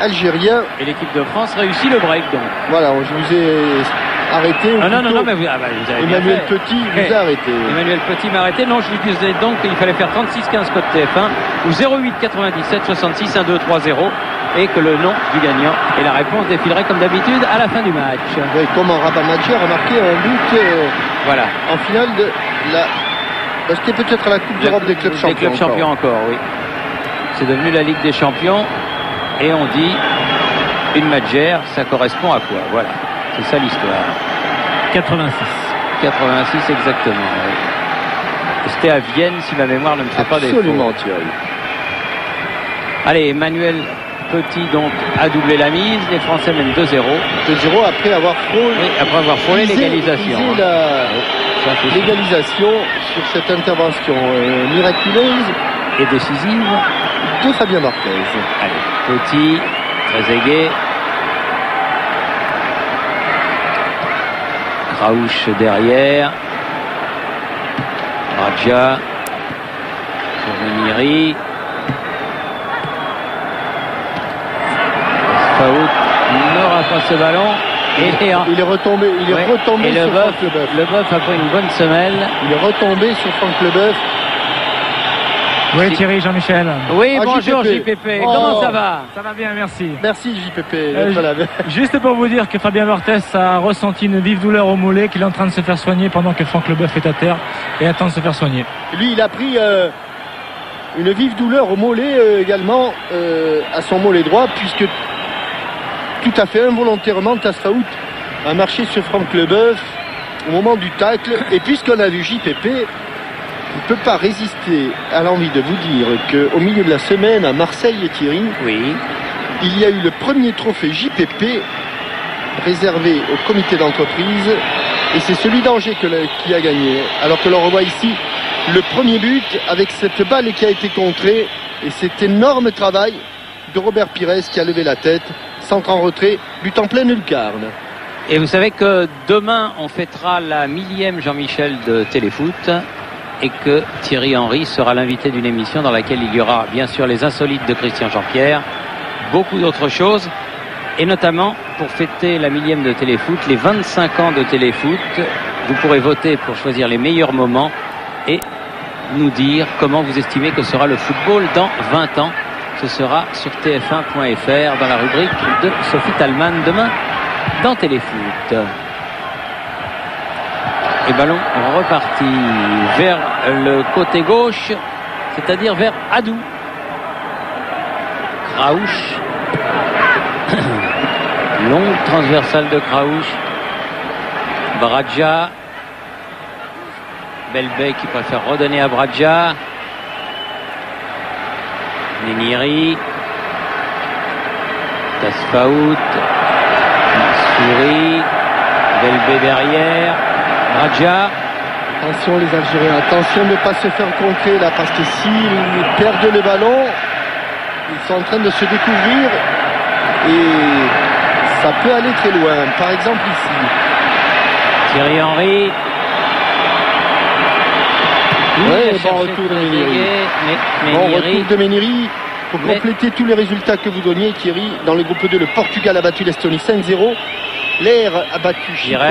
algérien. Et l'équipe de France réussit le break donc. Voilà, je vous ai arrêté. Non, mais vous avez Emmanuel Petit vous a arrêté. Emmanuel Petit m'a arrêté. Non, je vous disais donc qu'il fallait faire 36-15 code TF1 ou 08 97 66 1 2 3 0 et que le nom du gagnant et la réponse défilerait comme d'habitude à la fin du match. Oui, comment Rabah Majder a marqué un but voilà. En finale de la... C'était peut-être à la Coupe d'Europe des clubs champions. Des clubs champions encore, oui. C'est devenu la Ligue des champions et on dit une Majder, ça correspond à quoi? Voilà, c'est ça l'histoire. 86. 86 exactement. Oui. C'était à Vienne si ma mémoire ne me fait pas défaut. Absolument, Thierry. Allez, Emmanuel Petit donc a doublé la mise. Les Français mènent 2-0. 2-0 après avoir frôlé. Oui, après avoir frôlé l'égalisation. L'égalisation sur cette intervention miraculeuse et décisive de Fabien Barthez. Allez, Petit, très aigué. Craouche derrière. Radja. Sur Miri. Faout n'aura pas ce ballon. Il est retombé. Et sur Franck Leboeuf. Le Boeuf a pris une bonne semelle. Il est retombé sur Franck Leboeuf. Oui, Thierry, Jean-Michel. Oui, bonjour JPP. Comment ça va? Ça va bien, merci. Merci JPP. Juste pour vous dire que Fabien Barthez a ressenti une vive douleur au mollet, qu'il est en train de se faire soigner pendant que Franck Leboeuf est à terre et attend de se faire soigner. Lui, il a pris une vive douleur au mollet également, à son mollet droit, puisque tout à fait involontairement, Tasfaout a marché sur Franck Leboeuf au moment du tacle. Et puisqu'on a vu JPP, il ne peut pas résister à l'envie de vous dire qu'au milieu de la semaine, à Marseille et Thierry, oui, il y a eu le premier trophée JPP réservé au comité d'entreprise. Et c'est celui d'Angers qui a gagné. Alors que l'on revoit ici le premier but avec cette balle qui a été contrée. Et cet énorme travail de Robert Pires qui a levé la tête. centre en retrait, but en pleine lucarne. Et vous savez que demain, on fêtera la 1000e Jean-Michel de Téléfoot et que Thierry Henry sera l'invité d'une émission dans laquelle il y aura bien sûr les insolites de Christian Jean-Pierre, beaucoup d'autres choses, et notamment pour fêter la 1000e de Téléfoot, les 25 ans de Téléfoot. Vous pourrez voter pour choisir les meilleurs moments et nous dire comment vous estimez que sera le football dans 20 ans. Ce sera sur tf1.fr dans la rubrique de Sophie Talman demain dans Téléfoot. Et ballon reparti vers le côté gauche, c'est-à-dire vers Adou. Craouche. Longue transversale de Craouche. Bradja. Belbey qui préfère redonner à Bradja. Neniri. Tasfaout. Souris. Belbey derrière. Bradja. Attention les Algériens, attention de ne pas se faire contrer là, parce que s'ils perdent le ballon, ils sont en train de se découvrir et ça peut aller très loin. Par exemple ici. Thierry Henry. Bon retour de Meniri. Bon retour de Meniri. Pour compléter tous les résultats que vous donniez, Thierry, dans le groupe 2, le Portugal a battu l'Estonie 5-0. L'Air a battu Chypre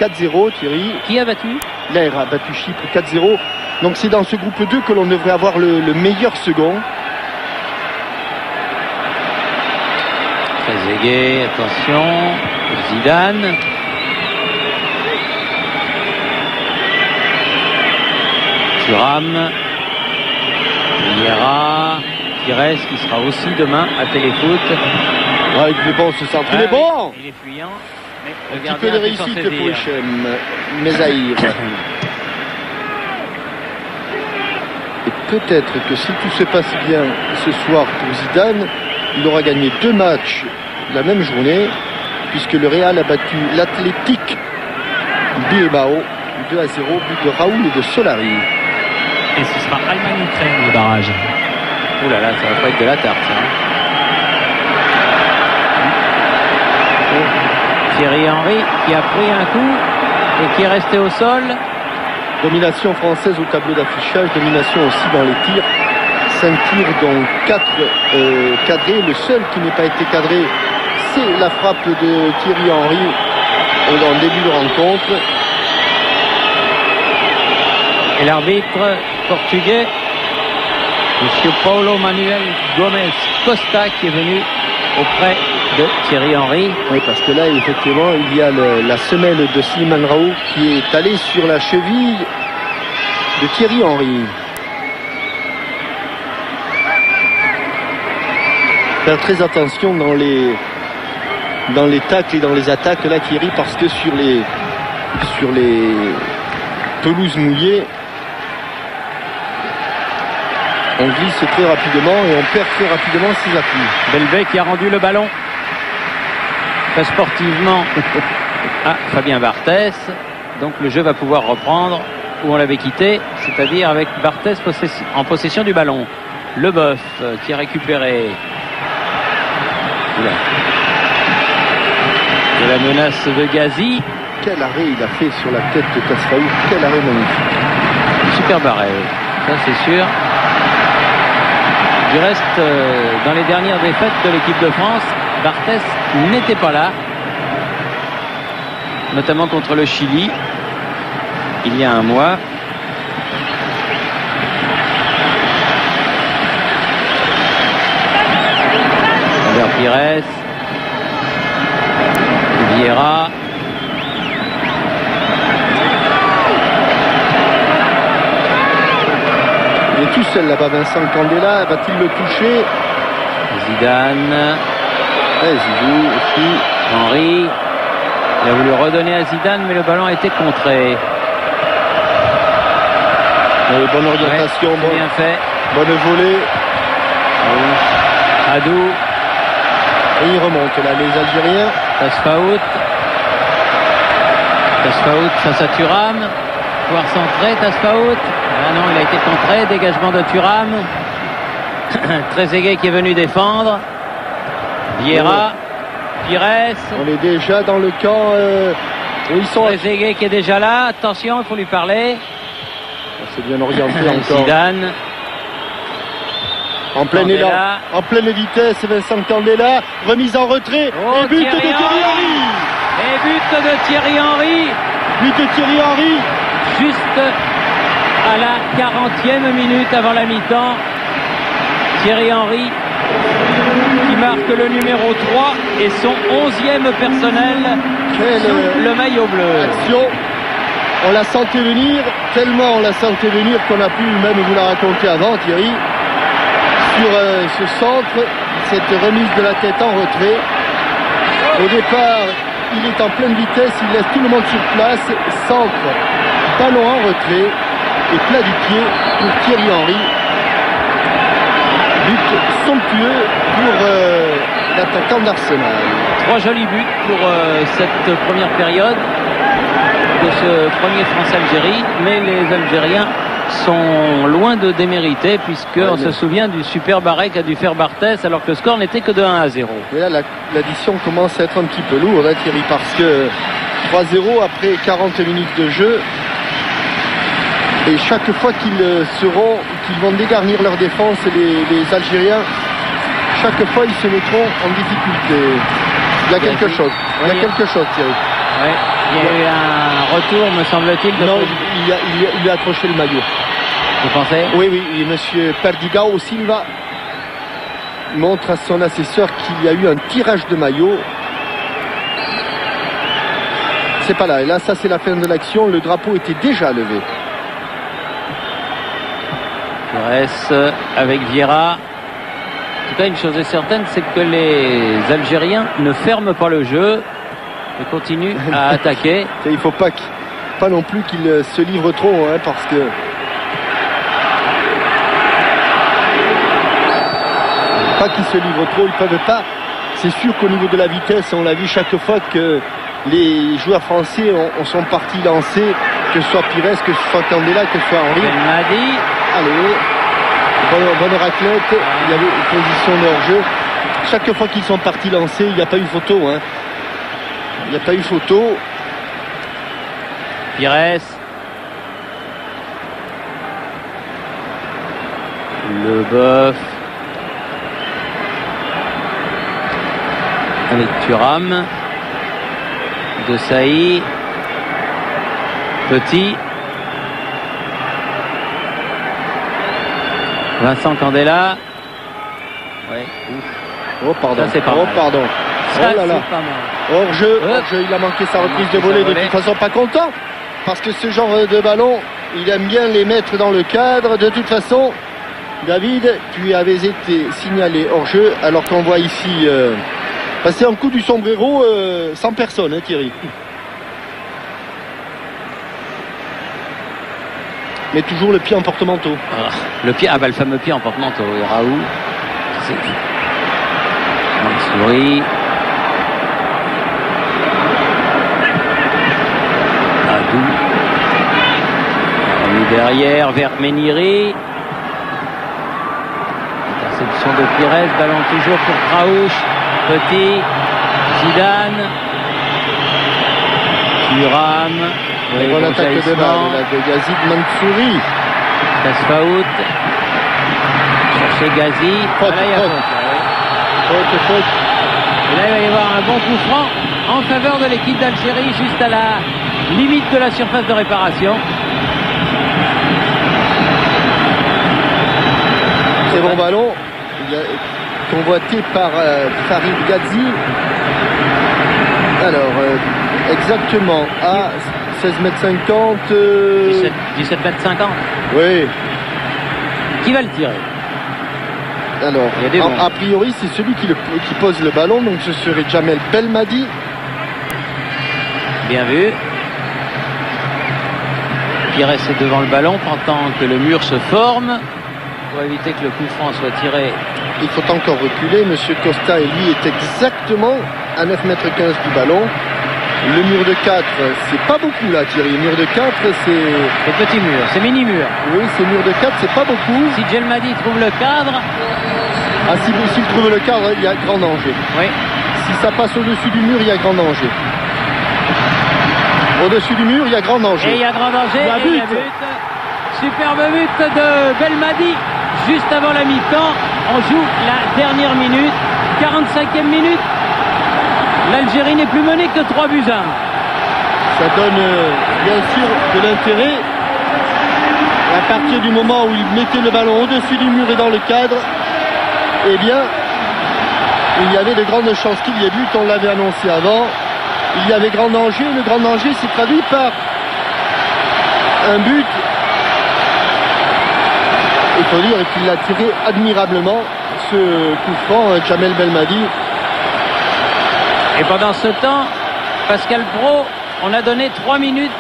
4-0, Thierry. Qui a battu? L'Air a battu Chypre 4-0. Donc c'est dans ce groupe 2 que l'on devrait avoir le meilleur second. Trezeguet, attention. Zidane. Thuram. Vieira. Pires qui sera aussi demain à Téléfoot. Ouais, il est bon ce centre, il est bon. Il est fuyant. Un petit peu de réussite pour Hichem Mezaïr. Et peut-être que si tout se passe bien ce soir pour Zidane, il aura gagné 2 matchs la même journée, puisque le Real a battu l'Athletic Bilbao 2-0, but de Raoul et de Solari. Et ce sera Allemagne-Ukraine le barrage. Ouh là là, ça va pas être de la tarte. Hein. Thierry Henry qui a pris un coup et qui est resté au sol. Domination française au tableau d'affichage, domination aussi dans les tirs. 5 tirs dont 4 cadrés. Le seul qui n'est pas été cadré, c'est la frappe de Thierry Henry en début de rencontre. Et l'arbitre portugais, M. Paulo Manuel Gomes Costa, qui est venu auprès de Thierry Henry. Oui, parce que là, effectivement, il y a la semelle de Slimane Raoult qui est allée sur la cheville de Thierry Henry. Faire très attention dans les tacles et dans les attaques, là, Thierry, parce que sur les pelouses mouillées, on glisse très rapidement et on perd très rapidement ses appuis. Belbey qui a rendu le ballon très sportivement à Fabien Barthès. Donc le jeu va pouvoir reprendre où on l'avait quitté, c'est-à-dire avec Barthès en possession du ballon. Leboeuf qui a récupéré. Et la menace de Ghazi. Quel arrêt il a fait sur la tête de Tasfaout. Quel arrêt magnifique. Super arrêt, ça c'est sûr. Du reste, dans les dernières défaites de l'équipe de France, Barthès n'était pas là, notamment contre le Chili, il y a un mois. Vers Pires, Vieira. Il est tout seul là-bas, Vincent Candela. Va-t-il le toucher? Zidane. Zizou aussi. Henry. Il a voulu redonner à Zidane, mais le ballon a été contré. Bonne orientation, ouais, bien fait. Bonne volée. Adou. Et il remonte là, les Algériens. Tasfaout. Tasfaout face à Thuram. Pouvoir centrer, Tasfaout. Ah non, il a été contré. Dégagement de Thuram. Trezeguet qui est venu défendre. Vieira. Pires. On est déjà dans le camp où ils sont. Trezeguet qui est déjà là. Attention, il faut lui parler. C'est bien orienté encore. Zidane. En plein élan, en pleine vitesse, Vincent Candela, remise en retrait, Oh, et but de Thierry Henry. Et but de Thierry Henry. But de Thierry Henry. Juste à la 40e minute avant la mi-temps. Thierry Henry qui marque le numéro 3 et son 11e personnel sous le maillot bleu. Action. On la sentait venir, tellement on la sentait venir qu'on a pu même vous la raconter avant, Thierry. Sur ce centre, cette remise de la tête en retrait. Au départ, il est en pleine vitesse, il laisse tout le monde sur place, centre, ballon en retrait et plat du pied pour Thierry Henry. But somptueux pour l'attaquant d'Arsenal. 3 jolis buts pour cette première période de ce premier France-Algérie, mais les Algériens sont loin de démériter puisqu'on se souvient du superbe arrêt qu'a dû faire Barthès alors que le score n'était que de 1-0. Mais là, l'addition commence à être un petit peu lourde, hein, Thierry, parce que 3-0 après 40 minutes de jeu. Et chaque fois qu'ils vont dégarnir leur défense, les Algériens, chaque fois ils se mettront en difficulté. Il y a quelque chose. Il y a quelque chose, Thierry. Ouais. Il y a eu un retour, me semble-t-il. Non, il lui a accroché le maillot. Vous pensez? Oui, et monsieur Perdigao Silva montre à son assesseur qu'il y a eu un tirage de maillot. C'est pas là. Et là, ça, c'est la fin de l'action. Le drapeau était déjà levé. Pires avec Vieira. En tout cas, une chose est certaine, c'est que les Algériens ne ferment pas le jeu et continuent à attaquer. Il ne faut pas non plus qu'ils se livrent trop, hein, parce que pas qu'ils se livrent trop, ils ne peuvent pas. C'est sûr qu'au niveau de la vitesse, on l'a vu chaque fois que les joueurs français sont partis lancer, que ce soit Pires, que ce soit Candela, que ce soit Henry. Belmadi. Allez, bonne raclette, il y avait une position de hors-jeu. Chaque fois qu'ils sont partis lancer, il n'y a pas eu photo. Hein. Il n'y a pas eu photo. Pires. Leboeuf. Avec Thuram. Desailly. Petit. Vincent Candela. Ouais, ouf. Oh pardon. Ça, c'est pas oh mal. pardon. Ça, oh là là. c'est pas mal. Hors-jeu, il a manqué sa reprise de volée. De toute façon, pas content. Parce que ce genre de ballon, il aime bien les mettre dans le cadre. De toute façon, David, tu avais été signalé hors-jeu. Alors qu'on voit ici passer un coup du sombrero sans personne, hein, Thierry. Mais toujours le pied en porte-manteau. Le pied, le fameux pied en porte-manteau. Et Raoult, Mansouri. Adou. Remis derrière vers Meniri. Interception de Pires. Ballon toujours pour Kraouch. Petit. Zidane. Thuram. Oui, bonne attaque de balle de Gazid Mansouri. Tasfaout. Chercher Gazi. Faute. Et là, il va y avoir un bon coup franc en faveur de l'équipe d'Algérie, juste à la limite de la surface de réparation. Très bon ballon. Convoité par Farid Gazi. Alors, exactement à 16,50 m. 17,50 m. Oui. Qui va le tirer? Alors, a priori, c'est celui qui pose le ballon, donc ce serait Jamel Belmadi. Bien vu. Pires est devant le ballon pendant que le mur se forme. Pour éviter que le coup franc soit tiré. Il faut encore reculer. Monsieur Costa, et lui, est exactement à 9,15 m du ballon. Le mur de 4, c'est pas beaucoup là, Thierry. Le mur de 4, c'est... Le petit mur, c'est mini-mur. Oui, c'est mur de 4, c'est pas beaucoup. Si Djelmadi trouve le cadre... Ah, s'il trouve le cadre, il y a grand danger. Oui. Si ça passe au-dessus du mur, il y a grand danger. Au-dessus du mur, il y a grand danger. Et il y a grand danger. Il y a et il y a but. but. Superbe but de Belmadi juste avant la mi-temps. On joue la dernière minute, 45e minute. L'Algérie n'est plus menée que 3-1. Ça donne bien sûr de l'intérêt. À partir du moment où il mettait le ballon au-dessus du mur et dans le cadre, eh bien, il y avait de grandes chances qu'il y ait but. On l'avait annoncé avant. Il y avait grand danger. Le grand danger s'est traduit par un but. Il faut dire qu'il a tiré admirablement ce coup franc, Jamel Belmadi. Et pendant ce temps, Pascal Praud, on a donné 3 minutes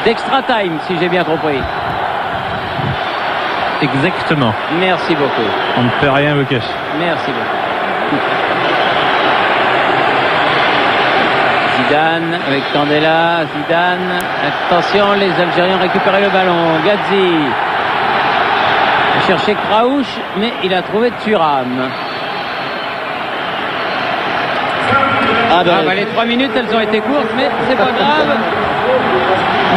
d'extra time, si j'ai bien compris. Exactement. Merci beaucoup. On ne peut rien vous cacher. Merci beaucoup. Zidane avec Candela. Zidane. Attention, les Algériens ont récupéré le ballon. Gadzi a cherché Kraouch, mais il a trouvé Thuram. Les 3 minutes, elles ont été courtes, mais c'est pas grave.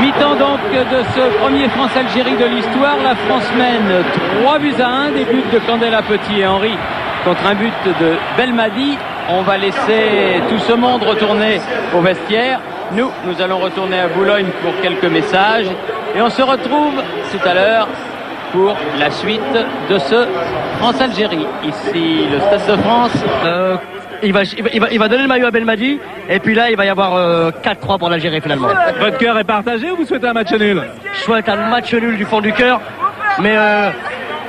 Mi-temps donc de ce premier France-Algérie de l'histoire. La France mène 3-1. Des buts de Candela, Petit et Henry contre un but de Belmadi. On va laisser tout ce monde retourner au vestiaire. Nous allons retourner à Boulogne pour quelques messages. Et on se retrouve tout à l'heure pour la suite de ce France-Algérie. Ici, le Stade de France. Il va donner le maillot à Belmadi et puis là il va y avoir 4-3 pour l'Algérie finalement. Votre cœur est partagé ou vous souhaitez un match nul? Je souhaite un match nul du fond du cœur, mais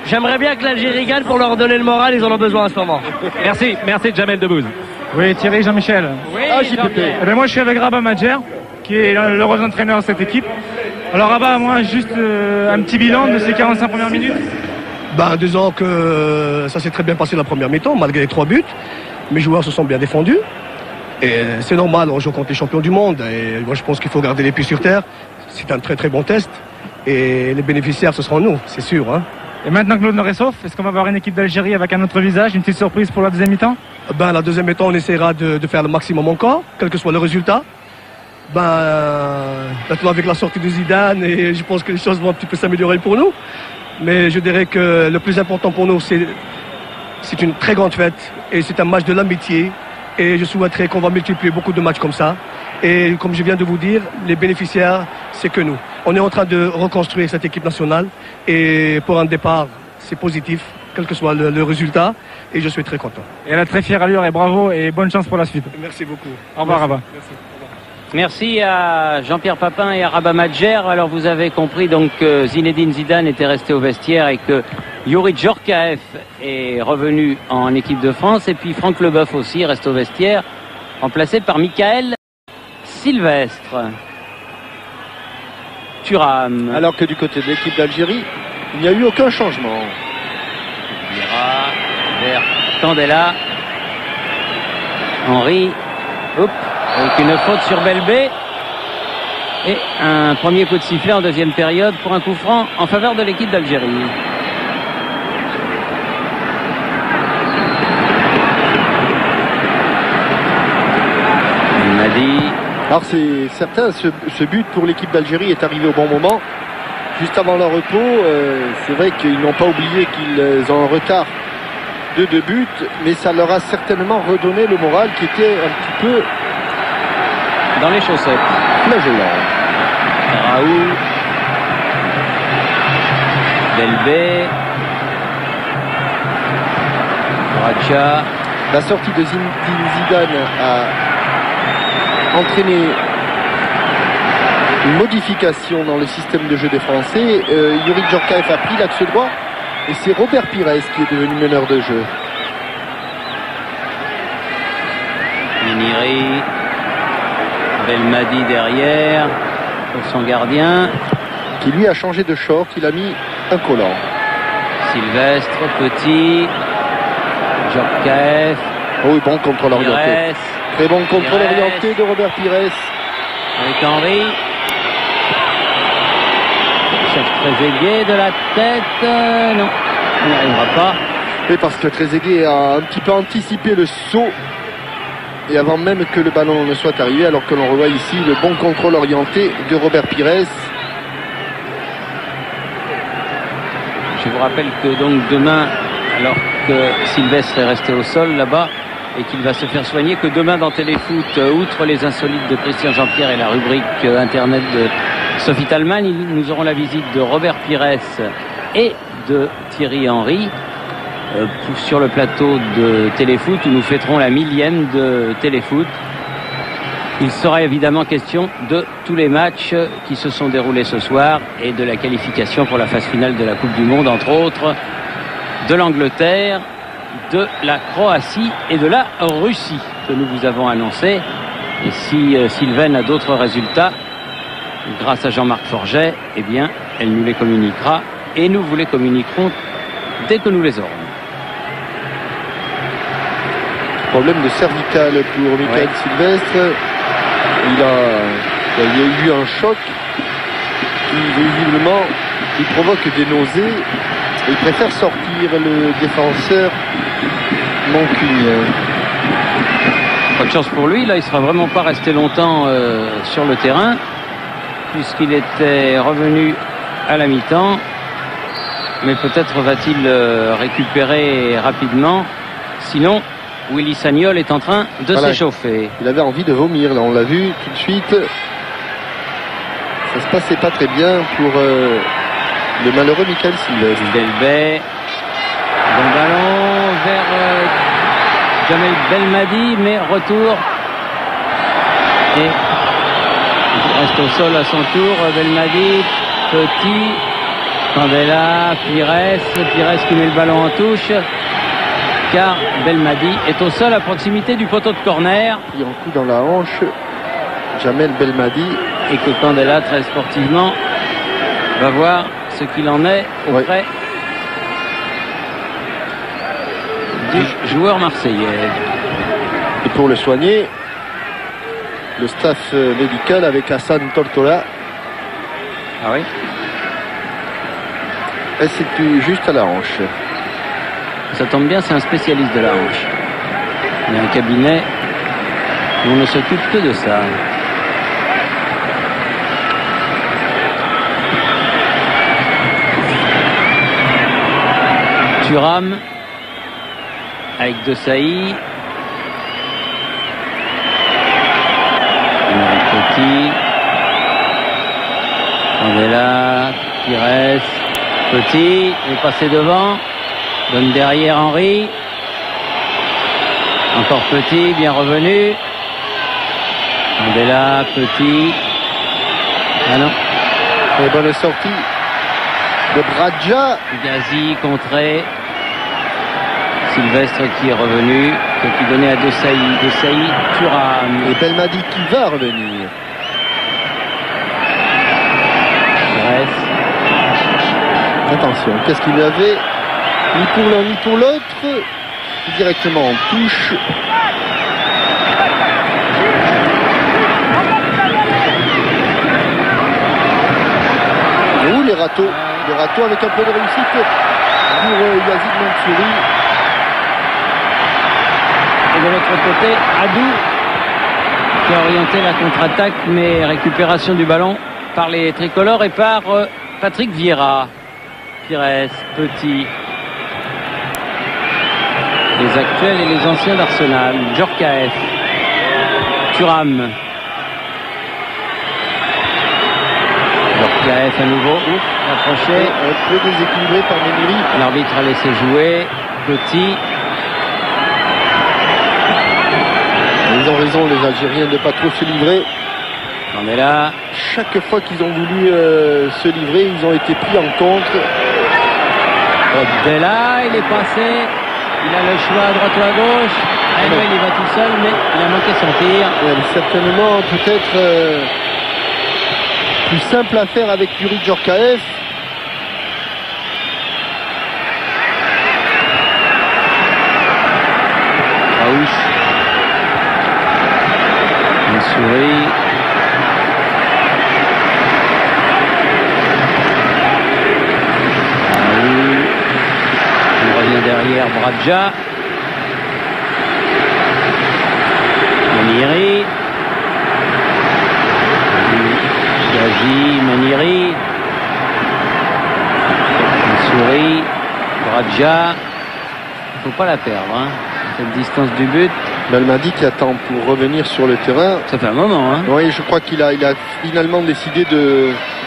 j'aimerais bien que l'Algérie gagne pour leur donner le moral, ils en ont besoin à ce moment. Merci Jamel Debbouze. Oui, Thierry, Jean-Michel. Oui, JPP. Moi je suis avec Rabat Madjer, qui est l'heureux entraîneur de cette équipe. Alors Rabat, moi juste un petit bilan de ces 45 premières minutes. Disons que ça s'est très bien passé la première mi-temps, malgré les 3 buts. Mes joueurs se sont bien défendus. Et c'est normal, on joue contre les champions du monde. Et moi, je pense qu'il faut garder les pieds sur terre. C'est un très très bon test. Et les bénéficiaires, ce seront nous, c'est sûr. Hein. Et maintenant que l'honneur est sauf, est-ce qu'on va avoir une équipe d'Algérie avec un autre visage, une petite surprise pour la deuxième mi-temps? La deuxième mi-temps, on essaiera de faire le maximum encore, quel que soit le résultat. Maintenant, avec la sortie de Zidane, et je pense que les choses vont un petit peu s'améliorer pour nous. Mais je dirais que le plus important pour nous, c'est une très grande fête et c'est un match de l'amitié et je souhaiterais qu'on va multiplier beaucoup de matchs comme ça. Et comme je viens de vous dire, les bénéficiaires, c'est que nous. On est en train de reconstruire cette équipe nationale et pour un départ, c'est positif, quel que soit le résultat et je suis très content. Et la très fière allure et bravo et bonne chance pour la suite. Merci beaucoup. Au revoir Rabat. Merci. Merci à Jean-Pierre Papin et à Rabat Madjer. Alors vous avez compris donc que Zinedine Zidane était resté au vestiaire et que Youri Djorkaeff est revenu en équipe de France et puis Franck Leboeuf aussi reste au vestiaire, remplacé par Michael Sylvestre. Thuram. Alors que du côté de l'équipe d'Algérie, il n'y a eu aucun changement. Vira vers Candela. Henry. Hop. Avec une faute sur Belbé et un premier coup de sifflet en deuxième période pour un coup franc en faveur de l'équipe d'Algérie. Madi. Alors c'est certain, ce but pour l'équipe d'Algérie est arrivé au bon moment. Juste avant leur repos, c'est vrai qu'ils n'ont pas oublié qu'ils ont un retard de 2 buts, mais ça leur a certainement redonné le moral qui était un petit peu dans les chaussettes. Flagellant. Raoult. Belbé. Racha. La sortie de Zinedine Zidane a entraîné une modification dans le système de jeu des Français. Youri Djorkaeff a pris l'axe droit et c'est Robert Pires qui est devenu meneur de jeu. Miniri. Belmadi derrière pour son gardien qui lui a changé de short, il a mis un collant. Sylvestre, Petit, Djorkaeff. Oui, bon contrôle orienté. Très bon contrôle orienté de Robert Pires. Avec Henry. Cherche très aigué de la tête. Non, il n'y arrivera pas. Et parce que Trezeguet a un petit peu anticipé le saut. Et avant même que le ballon ne soit arrivé, alors que l'on revoit ici le bon contrôle orienté de Robert Pires. Je vous rappelle que donc demain, alors que Sylvestre est resté au sol là-bas et qu'il va se faire soigner, que demain dans Téléfoot, outre les insolites de Christian Jean-Pierre et la rubrique Internet de Sophie Talman, nous aurons la visite de Robert Pires et de Thierry Henry sur le plateau de Téléfoot où nous fêterons la 1000e de Téléfoot. Il sera évidemment question de tous les matchs qui se sont déroulés ce soir et de la qualification pour la phase finale de la Coupe du Monde, entre autres de l'Angleterre, de la Croatie et de la Russie que nous vous avons annoncé. Et si Sylvaine a d'autres résultats, grâce à Jean-Marc Forget, eh bien, elle nous les communiquera et nous vous les communiquerons dès que nous les aurons. Problème de cervicale pour Michael Sylvestre. Il y a eu un choc qui visiblement il provoque des nausées. Il préfère sortir le défenseur mancunien. Pas de chance pour lui, là il sera vraiment pas resté longtemps sur le terrain puisqu'il était revenu à la mi-temps, mais peut-être va-t-il récupérer rapidement, sinon Willy Sagnol est en train de s'échauffer. Il avait envie de vomir, là on l'a vu tout de suite. Ça se passait pas très bien pour le malheureux Michael Sylvestre. Delbey, bon ballon vers Jamel Belmadi, mais retour. Et il reste au sol à son tour. Belmadi, Petit, Candela, Pires qui met le ballon en touche. Car Belmadi est au sol à proximité du poteau de corner. Il y a un coup dans la hanche, Jamel Belmadi. Et que Candela, très sportivement, va voir ce qu'il en est auprès du joueur marseillais. Et pour le soigner, le staff médical avec Hassan Tortola. Ah oui. Et c'est juste à la hanche. Ça tombe bien, c'est un spécialiste de la hanche. Il y a un cabinet où on ne s'occupe que de ça. Thuram avec De Sailly. Petit. Candela, Pires, Petit, il est passé devant. Donne derrière Henry. Encore Petit, bien revenu. Candela, Petit. Ah non. Et bonne sortie de Bradja. Gazi contré. Sylvestre qui est revenu, qui donnait à De Sailly, Thuram. Et Belmadi qui va revenir. Attention, qu'est-ce qu'il y avait? Ni pour l'un ni pour l'autre. Directement en touche. Oh, les râteaux. Les râteaux avec un peu de réussite pour Yazid Mansouri. Et de l'autre côté, Adou qui a orienté la contre-attaque, mais récupération du ballon par les tricolores et par Patrick Vieira. Pires, Petit. Les actuels et les anciens d'Arsenal. Djorkaeff. Thuram. Djorkaeff à nouveau. Approché. Un peu déséquilibré par Méniri. L'arbitre a laissé jouer. Petit. Ils ont raison, les Algériens, de ne pas trop se livrer. On est là. Chaque fois qu'ils ont voulu se livrer, ils ont été pris en compte. Bella, il est passé. Il a le choix à droite ou à gauche. Il y va tout seul, mais il a manqué son tir. Certainement, peut-être plus simple à faire avec Yuri Djorkaeff. Raouch. Une souris. On revient derrière Radja. Meniri. Gazi, Meniri. Souris. Radja. Il ne faut pas la perdre, hein. Cette distance du but. Belmadi qui attend pour revenir sur le terrain. Ça fait un moment, hein. Oui, je crois qu'il a finalement décidé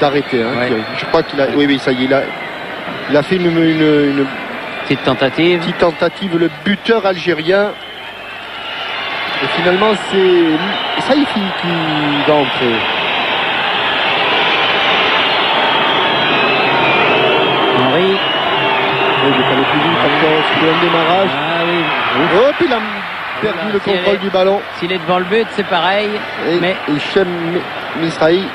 d'arrêter. Hein, ouais. Je crois qu'il a. Oui, ça y est, il a fait une petite tentative. Le buteur algérien. Et finalement, c'est Saïfi qui va entrer. Henri. Oui, il est allé plus vite encore sur un démarrage. Ah oui. Oh, puis il a perdu le contrôle du ballon. S'il est devant le but, c'est pareil. Et Hichem Misrahi.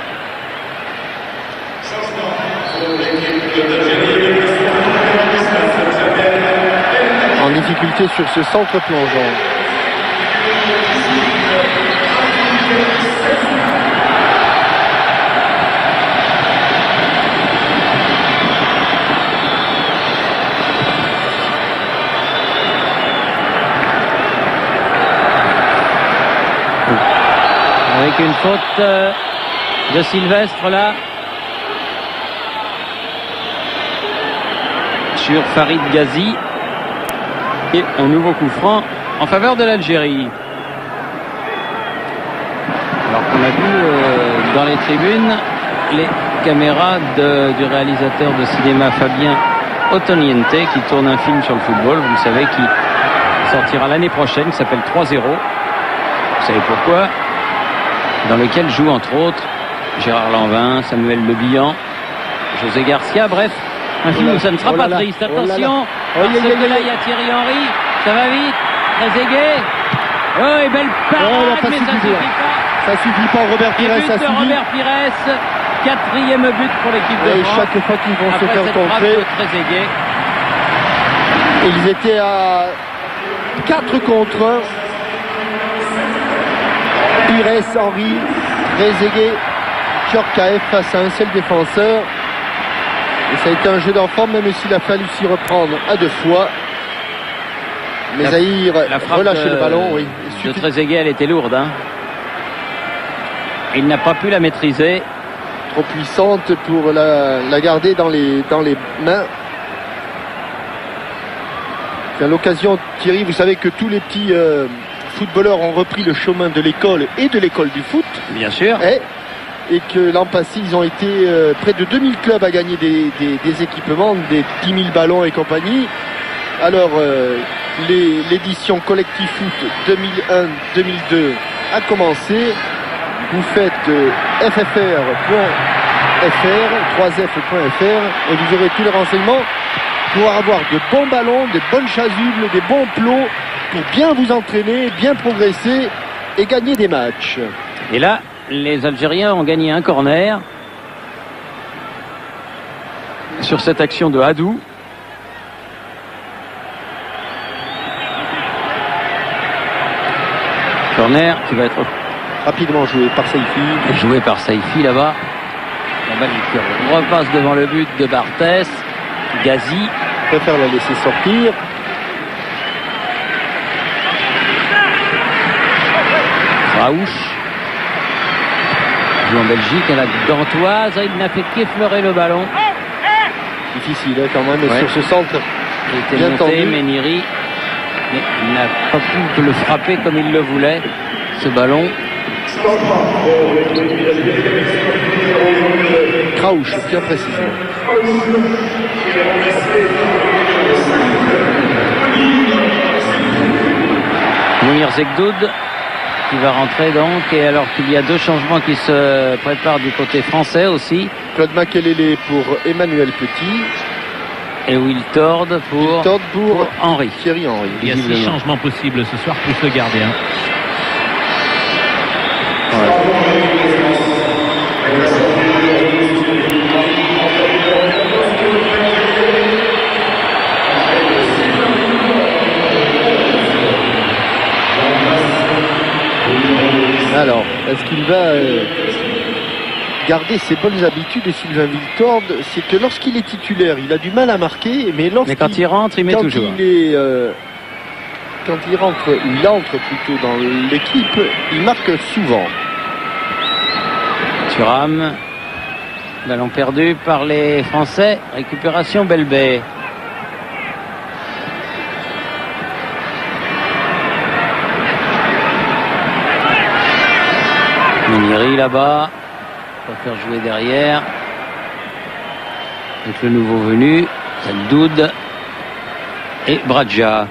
En difficulté sur ce centre plongeant. Avec une faute de Sylvestre là sur Farid Gazi et un nouveau coup franc en faveur de l'Algérie. Alors qu'on a vu dans les tribunes les caméras du réalisateur de cinéma Fabien Ottoniente qui tourne un film sur le football, vous le savez, qui sortira l'année prochaine, qui s'appelle 3-0. Vous savez pourquoi? Dans lequel jouent entre autres Gérard Lanvin, Samuel Le Bihan, José Garcia, bref, un film où ça ne sera pas triste. Attention, parce que là il y a Thierry Henry, ça va vite, Trezeguet, oh et belle parade, mais ça suffit pas. Ça suffit pas, Robert Pires a suivi. Robert Pires, 4e but pour l'équipe de France. Chaque fois qu'ils vont se faire contrer, ils étaient à 4 contre 1. Pires, Henry, Trezeguet, Tchorkaev face à un seul défenseur. Et ça a été un jeu d'enfant, même s'il a fallu s'y reprendre à 2 fois. Mais Zahir relâché le ballon. Oui. De Trezeguet, elle était lourde. Hein. Il n'a pas pu la maîtriser. Trop puissante pour la garder dans les mains. C'est à l'occasion, Thierry, vous savez que tous les petits footballeurs ont repris le chemin de l'école et de l'école du foot. Bien sûr. Et que l'an passé, ils ont été près de 2000 clubs à gagner des équipements, des 10 000 ballons et compagnie. Alors, l'édition Collectif Foot 2001-2002 a commencé. Vous faites ffr.fr, 3f.fr, et vous aurez tous les renseignements pour avoir de bons ballons, de bonnes chasubles, des bons plots, pour bien vous entraîner, bien progresser et gagner des matchs. Et là, les Algériens ont gagné un corner sur cette action de Hadou. Corner qui va être rapidement joué par Saïfi. Joué par Saïfi là-bas. La balle qui repasse devant le but de Barthès. Gazi préfère la laisser sortir. Raouch joue en Belgique, à la Gantoise, il n'a fait qu'effleurer le ballon. Difficile quand même, sur ce centre. Il était bien monté, Meniri, mais il n'a pas pu le frapper comme il le voulait, ce ballon. Raouch, bien précisément. Mounir Zegdoud qui va rentrer donc, et alors qu'il y a 2 changements qui se préparent du côté français aussi. Claude Makelele pour Emmanuel Petit. Et Will Tord pour Henry. Thierry Henry. Il y a 6 changements possibles ce soir, plus le gardien. Alors, est-ce qu'il va garder ses bonnes habitudes de Sylvain Wiltord, c'est que lorsqu'il est titulaire, il a du mal à marquer, mais quand il rentre, il met toujours. Quand il entre plutôt dans l'équipe, il marque souvent. Thuram, ballon perdu par les Français, récupération Belbé. Miniri là-bas, on va faire jouer derrière avec le nouveau venu, Doud et Bradja.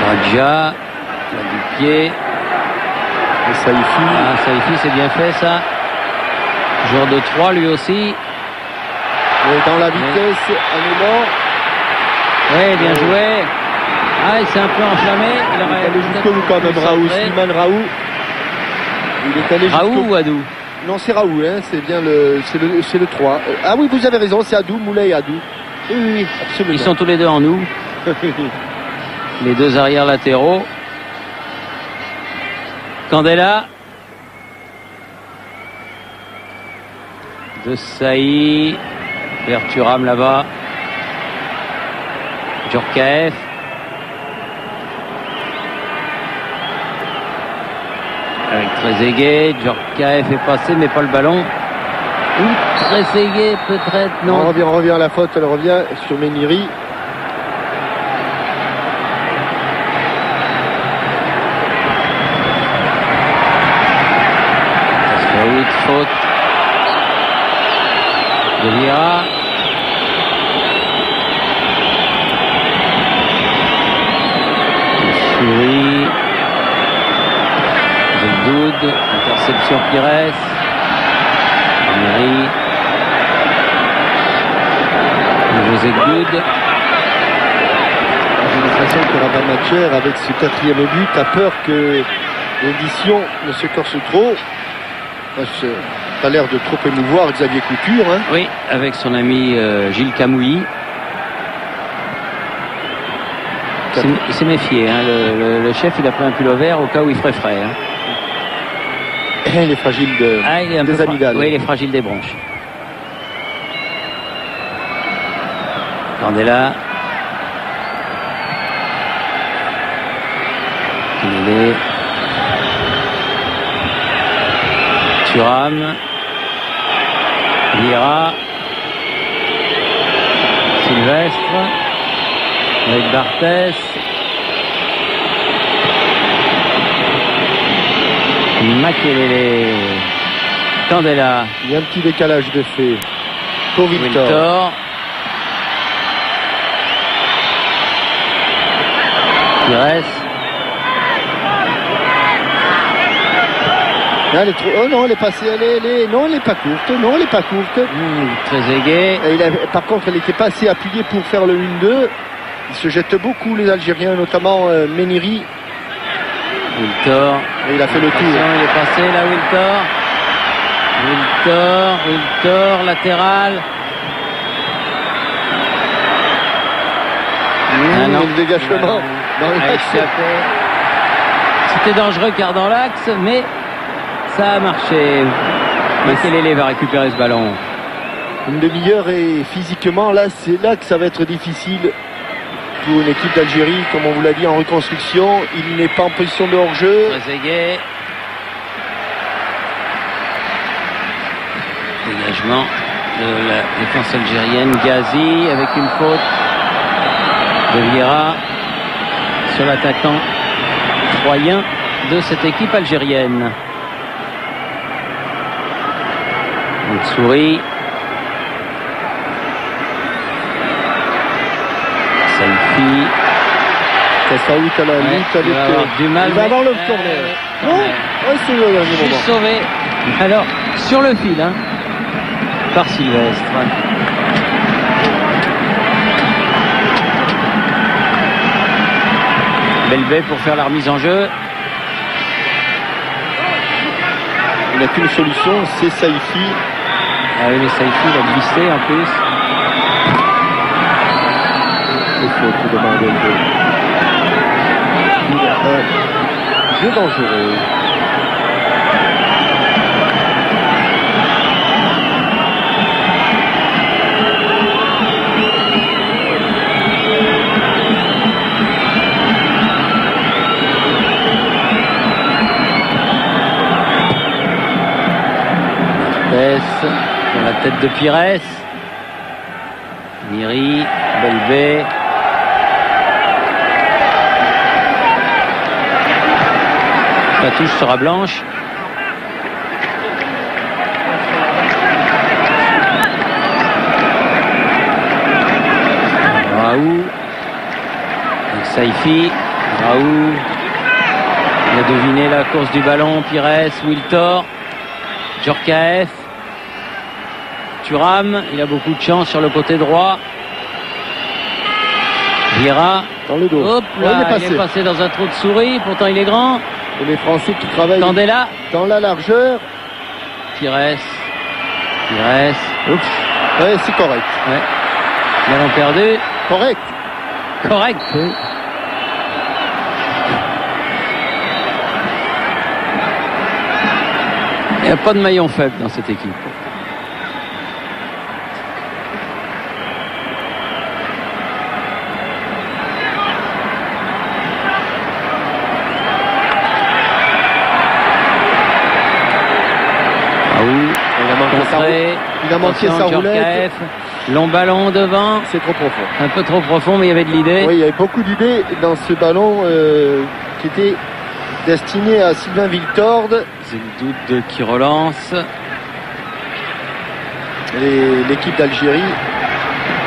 Bradja, du pied. Et Saïfi. Ah, Saïfi, c'est bien fait ça. Joueur de 3 lui aussi. Et dans la vitesse, Amélan. Oui, bien joué. Ah, il s'est un peu enflammé. Il est allé jusqu'au bout quand même, Raoult. Slimane Raoult. Il est allé Raoult ou Adou? Non, c'est Raoult, hein, c'est bien c'est le 3. Ah oui, vous avez raison, c'est Adou, Moulay et Adou. Oui, absolument. Ils sont tous les deux en nous. Les deux arrières latéraux. Candela. De Saï. Vers Thuram là-bas. Djorkaeff. Avec Trezeguet, Djorkaeff est passé mais pas le ballon. Ou Trezeguet peut-être, non. On revient à la faute, elle revient sur Meniri. Faute de Vieira. Souris. Doud. Interception Pires. Mairie. José Doud. J'ai l'impression que Rabat-Matcher, avec ce 4e but, a peur que l'édition ne se corse trop. Ça a l'air de trop émouvoir Xavier Couture. Hein. Oui, avec son ami Gilles Camouilly. Il s'est méfié. Hein. Le chef, il a pris un pull vert au cas où il ferait frais. Hein. Il est fragile des amygdales. Oui, il est fragile des bronches. Candela. Kinélé. Thuram, Vieira, Sylvestre, avec Barthès, Makelele, Candela. Il y a un petit décalage de fait pour Wiltord. Pires. Oh non, elle est passée, non, elle n'est pas courte, non, elle n'est pas courte. Trezeguet. Par contre, elle n'était pas assez appuyée pour faire le 1-2. Ils se jettent beaucoup, les Algériens, notamment Meniri. Wiltord. Et il a fait le tour. Il est passé là, Wiltord, latéral. Le dégagement dans l'axe. C'était dangereux car dans l'axe, mais ça a marché. Makelele va récupérer ce ballon. Une demi-heure et physiquement, là, c'est là que ça va être difficile pour une équipe d'Algérie, comme on vous l'a dit, en reconstruction. Il n'est pas en position de hors-jeu. Trezeguet. Dégagement de la défense algérienne. Ghazi avec une faute de Vieira sur l'attaquant troyen de cette équipe algérienne. Souris. Saïfi. Kassaoui à la lutte avec du mal. Il va avoir le corner. Non, c'est le dernier moment. Sauvé. Alors, sur le fil, hein, par Sylvestre. Belbé pour faire la remise en jeu. Il n'a qu'une solution, c'est Saïfi. Ah oui, mais Saïfi, il a glissé en plus. C'est faute de Belbé. Jeu dangereux. Sur la tête de Pires. Miri, Belbé. La touche sera blanche. Raoult. Saifi. Raoult. Il a deviné la course du ballon. Pires, Wiltor. Djorkaeff. Thuram, il a beaucoup de chance sur le côté droit. Vieira. Dans le dos. Hop là, il est passé dans un trou de souris. Pourtant, il est grand. Et les Français qui travaillent Candela. Dans la largeur. Pires. Oups. Ouais, c'est correct. Ouais. Ballon perdu. Correct. Correct. Oui. Il n'y a pas de maillon faible dans cette équipe. Il a manqué sa roulette. Long ballon devant. C'est trop profond. Un peu trop profond, mais il y avait de l'idée. Oui, il y avait beaucoup d'idées dans ce ballon qui était destiné à Sylvain Wiltord. C'est le doute qui relance. L'équipe d'Algérie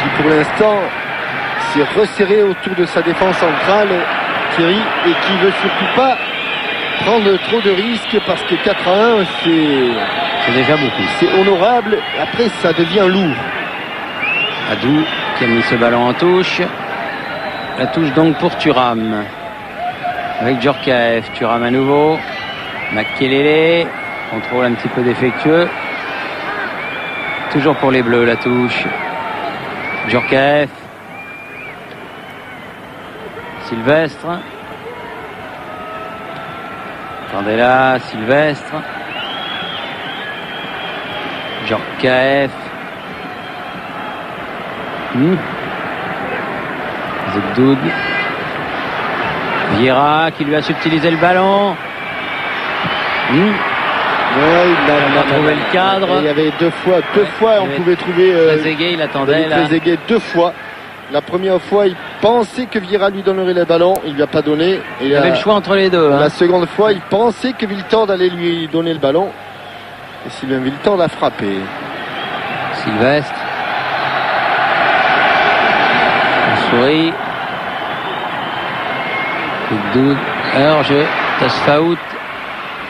qui pour l'instant s'est resserrée autour de sa défense centrale, Thierry, et qui veut surtout pas prendre trop de risques parce que 4-1 c'est déjà beaucoup. C'est honorable, après ça devient lourd. Adou qui a mis ce ballon en touche. La touche donc pour Thuram. Avec Djorkaeff, Thuram à nouveau. Makelele, contrôle un petit peu défectueux. Toujours pour les Bleus la touche. Djorkaeff. Sylvestre. Candela, Sylvestre. Djorkaeff. Zebdoud. Vieira qui lui a subtilisé le ballon. Ouais, il a trouvé le cadre. Il y avait deux fois on pouvait trouver Trezeguet, il attendait là. Trezeguet 2 fois. La première fois, il pensait que Vieira lui donnerait le ballon, il lui a pas donné. Et il avait le choix entre les deux. La seconde fois, il pensait que Wiltord allait lui donner le ballon. Et Sylvain Wiltord a frappé. Sylvestre. On sourit. Hors-jeu. Tasfaout.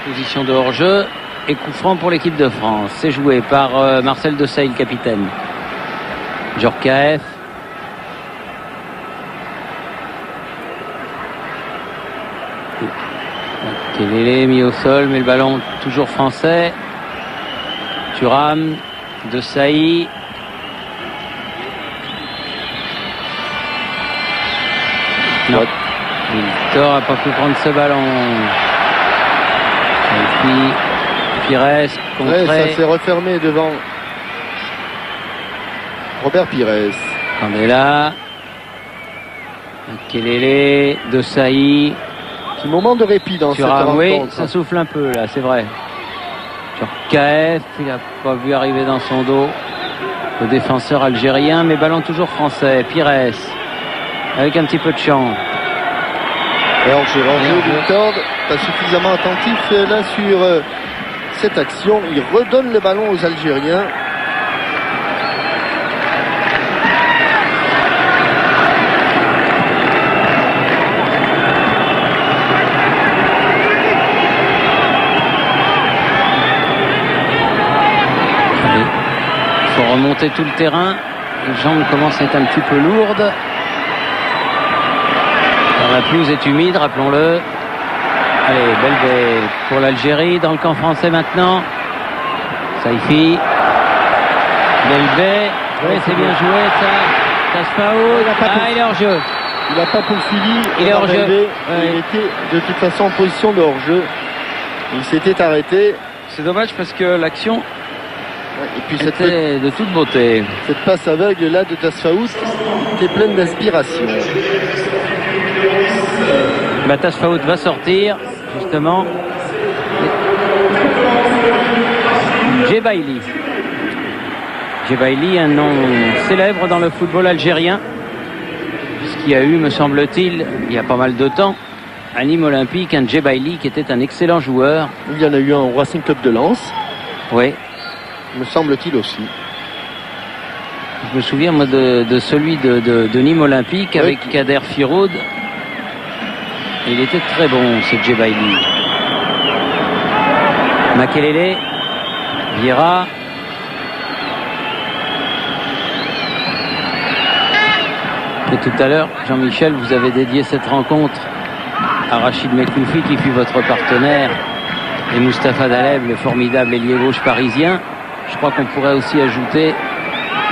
Position de hors-jeu. Et coup franc pour l'équipe de France. C'est joué par Marcel Desailly, le capitaine. Djorkaeff. Kelele mis au sol, mais le ballon toujours français. Thuram, Desailly. Non. Wiltord n'a pas pu prendre ce ballon. Et puis Pires contré. Ouais, ça s'est refermé devant Robert Pires. Candela. Kelele, Desailly. Petit moment de répit dans cette rencontre. Oui, ça souffle un peu là, c'est vrai. Djorkaeff, il n'a pas vu arriver dans son dos le défenseur algérien, mais ballon toujours français. Pires, avec un petit peu de champ. Alors, Wiltord, pas suffisamment attentif là sur cette action. Il redonne le ballon aux Algériens. Remonter tout le terrain, les jambes commencent à être un petit peu lourdes. Alors, la pelouse est humide, rappelons-le. Allez, Belbé pour l'Algérie, dans le camp français maintenant. Saifi. Belbé. Oui, c'est bien joué ça. Tasfaout. Il est hors jeu. Il n'a pas poursuivi. Il est hors-jeu. Il était de toute façon en position de hors-jeu. Il s'était arrêté. C'est dommage parce que l'action Et puis était de toute beauté. cette passe aveugle là de Tasfaout était pleine d'inspiration. Tasfaout va sortir justement. Djebaili. Djebaili, un nom célèbre dans le football algérien, puisqu'il y a eu, me semble-t-il, il y a pas mal de temps, à Nîmes Olympique, un Djebaili qui était un excellent joueur. Il y en a eu un au Racing Club de Lens, Oui, me semble-t-il aussi. je me souviens moi de celui de Nîmes Olympique avec Kader Firoud. Il était très bon, ce Djebaili. Makelele, Vieira. Et tout à l'heure, Jean-Michel, vous avez dédié cette rencontre à Rachid Mekloufi qui fut votre partenaire et Mustapha Daleb, le formidable ailier gauche parisien. Je crois qu'on pourrait aussi ajouter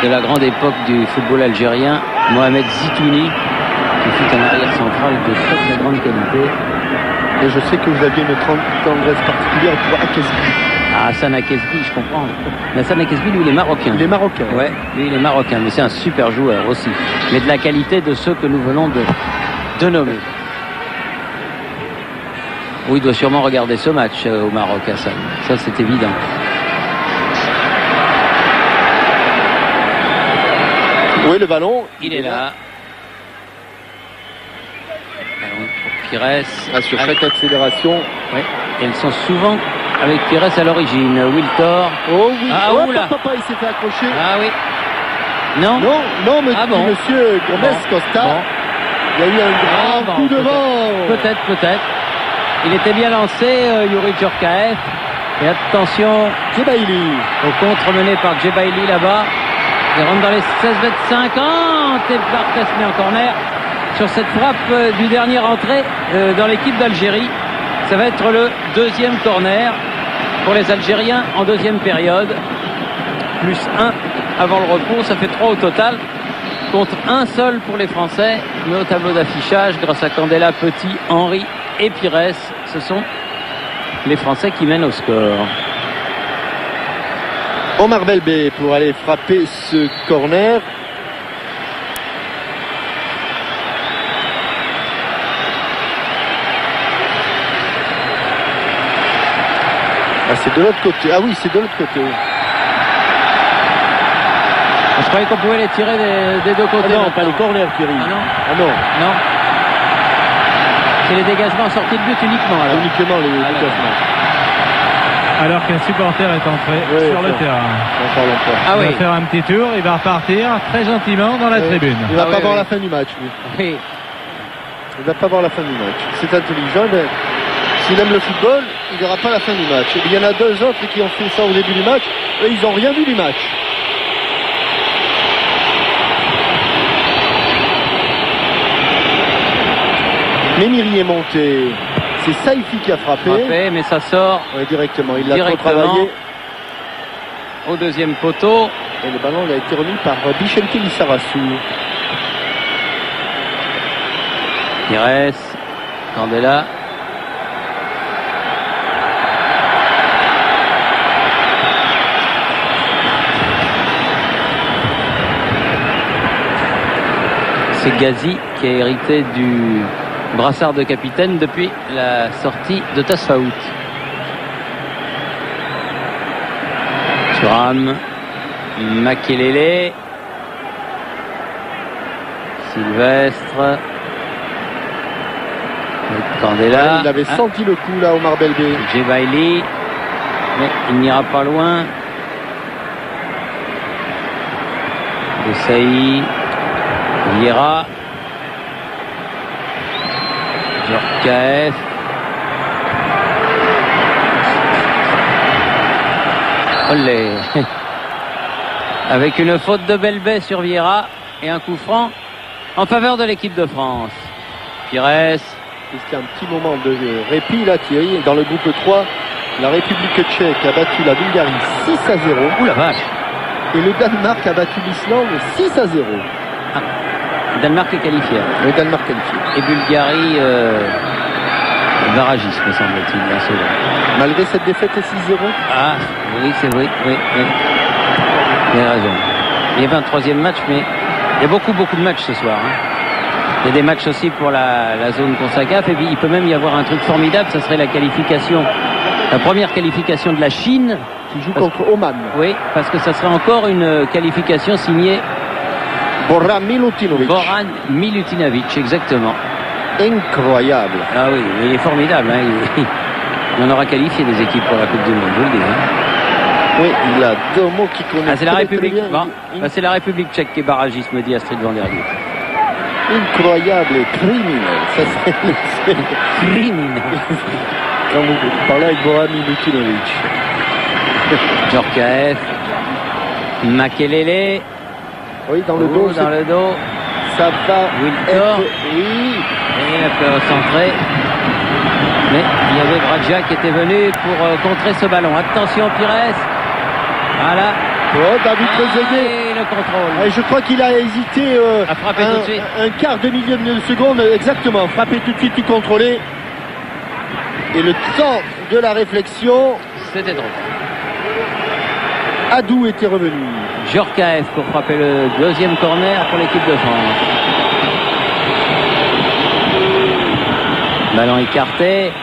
de la grande époque du football algérien, Mohamed Zitouni, qui fut un arrière central de très très grande qualité. Et je sais que vous aviez une tendresse particulière pour Akesbi. Ah, Hassan Akesbi, je comprends. Mais Hassan Akesbi, lui, il est marocain. Il est marocain. Ouais, lui, il est marocain, mais c'est un super joueur aussi. Mais de la qualité de ceux que nous venons de nommer. Oui, il doit sûrement regarder ce match au Maroc, Hassan. Ça, c'est évident. Oui, le ballon. Il est là. Ballon pour Pires. Sur chaque accélération. Oui. Et elles sont souvent avec Pires à l'origine. Wiltor. Oh oui. Ah, oh, oula. papa, il s'est fait accrocher. Ah oui. Non. Non, monsieur Gomez Costa. Bon. Il y a eu un grand coup de vent. Peut-être. Il était bien lancé, Youri Djorkaeff. Et attention Djebaili. au contre mené par Djebaili là-bas. Il rentre dans les 16 mètres 50 et Barthez met en corner sur cette frappe du dernier entrée dans l'équipe d'Algérie. Ça va être le deuxième corner pour les Algériens en deuxième période. Plus 1 avant le repos, ça fait 3 au total. Contre un seul pour les Français. Mais au tableau d'affichage, grâce à Candela, Petit, Henry et Pires, ce sont les Français qui mènent au score. Omar Belbé pour aller frapper ce corner. Ah, c'est de l'autre côté. Ah oui, c'est de l'autre côté. Je croyais qu'on pouvait les tirer des deux côtés. Ah non, pas les corners, Thierry. Ah non. Ah non. Non. C'est les dégagements en sortie de but uniquement. Alors. Uniquement les dégagements. Alors qu'un supporter est entré sur le terrain. Ah Il oui. va faire un petit tour, il va repartir très gentiment dans la tribune. Il va pas voir la fin du match, lui. Oui. Il va pas voir la fin du match. C'est intelligent, mais s'il aime le football, il verra pas la fin du match. Et il y en a deux autres qui ont fait ça au début du match. Eux, ils ont rien vu du match. Mémiri est monté. C'est Saifi qui a frappé. Mais ça sort Ouais, directement. Il l'a trop directement travaillé. au deuxième poteau. Et le ballon il a été remis par Bichente Lissarassou. Pires, Candela. C'est Ghazi qui a hérité du brassard de capitaine depuis la sortie de Tasfaout. Thuram, Makelele, Sylvestre, Candela. Il avait senti le coup là, Omar Belbé. Djebaili, mais il n'ira pas loin. Desailly, Vieira, Djorkaeff. Olé. Avec une faute de Belbé sur Vieira et un coup franc en faveur de l'équipe de France. Pires. Puisqu'il y a un petit moment de répit là, Thierry, dans le groupe 3, la République tchèque a battu la Bulgarie 6-0. Ouh la vache. Et le Danemark a battu l'Islande 6-0. Danemark est qualifié. Le Danemark qualifié. Et Bulgarie, barragiste, me semble-t-il, bien sûr. Malgré cette défaite 6-0. Ah, oui, c'est vrai, oui. Vous avez raison. Il y a 23e match, mais il y a beaucoup de matchs ce soir. Hein. Il y a des matchs aussi pour la zone CONCACAF. Et puis, il peut même y avoir un truc formidable, ça serait la qualification, la première qualification de la Chine. Qui joue contre Oman. Oui, parce que ça serait encore une qualification signée Boran Milutinovic. Boran Milutinovic, exactement. Incroyable. Ah oui, il est formidable. Hein. Il en aura qualifié des équipes pour la Coupe du Monde, je vous le dis. Hein. Oui, il a deux mots qui connaissent. Ah, c'est la République. Bon. C'est la République tchèque qui est barragiste, me dit Astrid Van der Leyen. Incroyable et criminel. Ça serait criminel. Quand vous parlez avec Boran Milutinovic. Djorkaeff, Makelele. Oui, dans le dos. Dans le dos. Ça va. Wiltor. Oui. Et un peu centré. Mais il y avait Bradja qui était venu pour contrer ce ballon. Attention Pires. Voilà. Oh, David Trezeguet. Et le contrôle. Et je crois qu'il a hésité à frapper tout de suite. Un quart de millième de seconde. Exactement. Frapper tout de suite, tout contrôler. Et le temps de la réflexion. C'était drôle. Adou était revenu. Djorkaeff pour frapper le deuxième corner pour l'équipe de France. Ballon écarté.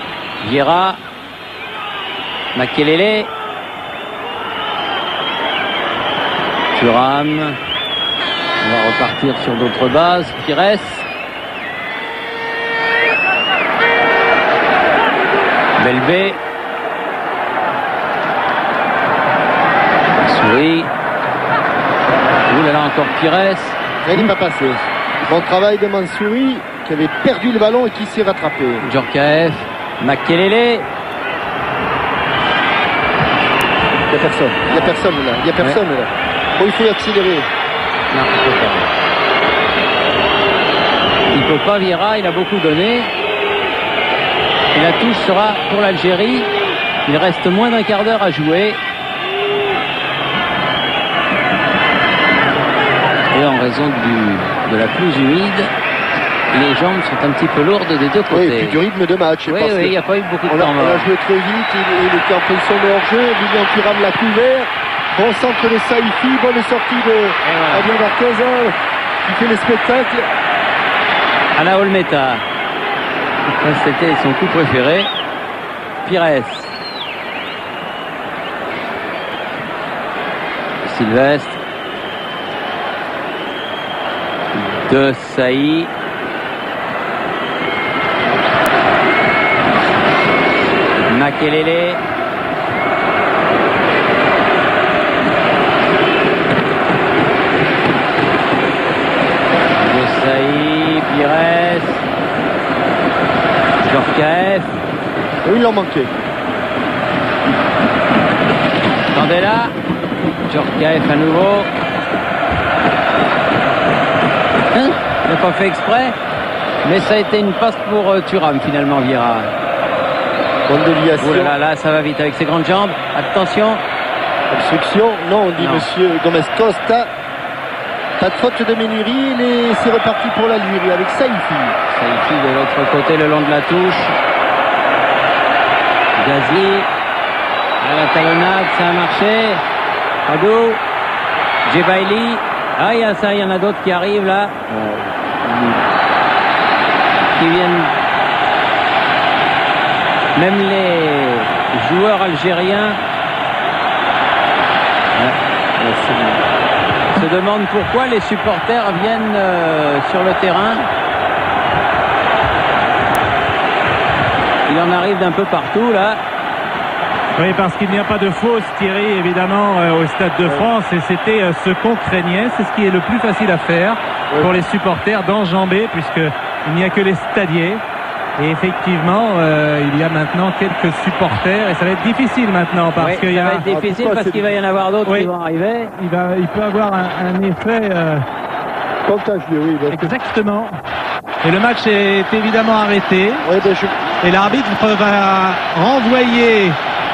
Vieira. Makelele. Thuram. On va repartir sur d'autres bases. Pires. Belbé. Souris. Ouh là là, encore Pires. Il n'est pas passé. Bon travail de Mansouri qui avait perdu le ballon et qui s'est rattrapé. Djorkaeff. Makelele. Il n'y a personne. Il n'y a personne là. Il n'y a personne là. Bon, il faut accélérer. Non, il ne peut pas. Il ne peut pas, Vieira, il a beaucoup donné. Et la touche sera pour l'Algérie. Il reste moins d'un quart d'heure à jouer. Et en raison de la pelouse humide, les jambes sont un petit peu lourdes des deux côtés. Oui, et puis du rythme de match. Oui, il n'y a pas eu beaucoup de temps. On a joué très vite, il était en position de hors-jeu. Lilian Thuram l'a couvert. Bon centre de Saïfi, bonne sortie de Adrien Marquez qui fait le spectacle. Ana Olmeta. C'était son coup préféré. Pires. Sylvestre. De Saï. Makelele. De Saï. Pires. Djorkaeff. Oui, il en manquait. Candela. Djorkaeff à nouveau. Il n'a pas fait exprès, mais ça a été une passe pour Thuram finalement, Vieira. Bonne déviation. Oh là là, ça va vite avec ses grandes jambes. Attention. Obstruction. Non, on dit non. Monsieur Gomez Costa. Pas de faute de Méniri et c'est reparti pour l'Algérie avec Saïfi. Saïfi de l'autre côté le long de la touche. Gazi. À la talonnade, ça a marché. Adou. Djebaili. Ah, il y en a d'autres qui arrivent là. Qui viennent. Même les joueurs algériens se demandent pourquoi les supporters viennent sur le terrain. Il en arrive d'un peu partout là. Oui, parce qu'il n'y a pas de fausse, Thierry, évidemment, au Stade de France. Et c'était ce qu'on craignait. C'est ce qui est le plus facile à faire pour les supporters d'enjamber, puisqu'il n'y a que les stadiers. Et effectivement, il y a maintenant quelques supporters. Et ça va être difficile maintenant. Parce qu'il va être difficile parce qu'il va y en avoir d'autres qui vont arriver. Il peut avoir un effet... contagieux, oui. Exactement. Et le match est évidemment arrêté. Oui, et l'arbitre va renvoyer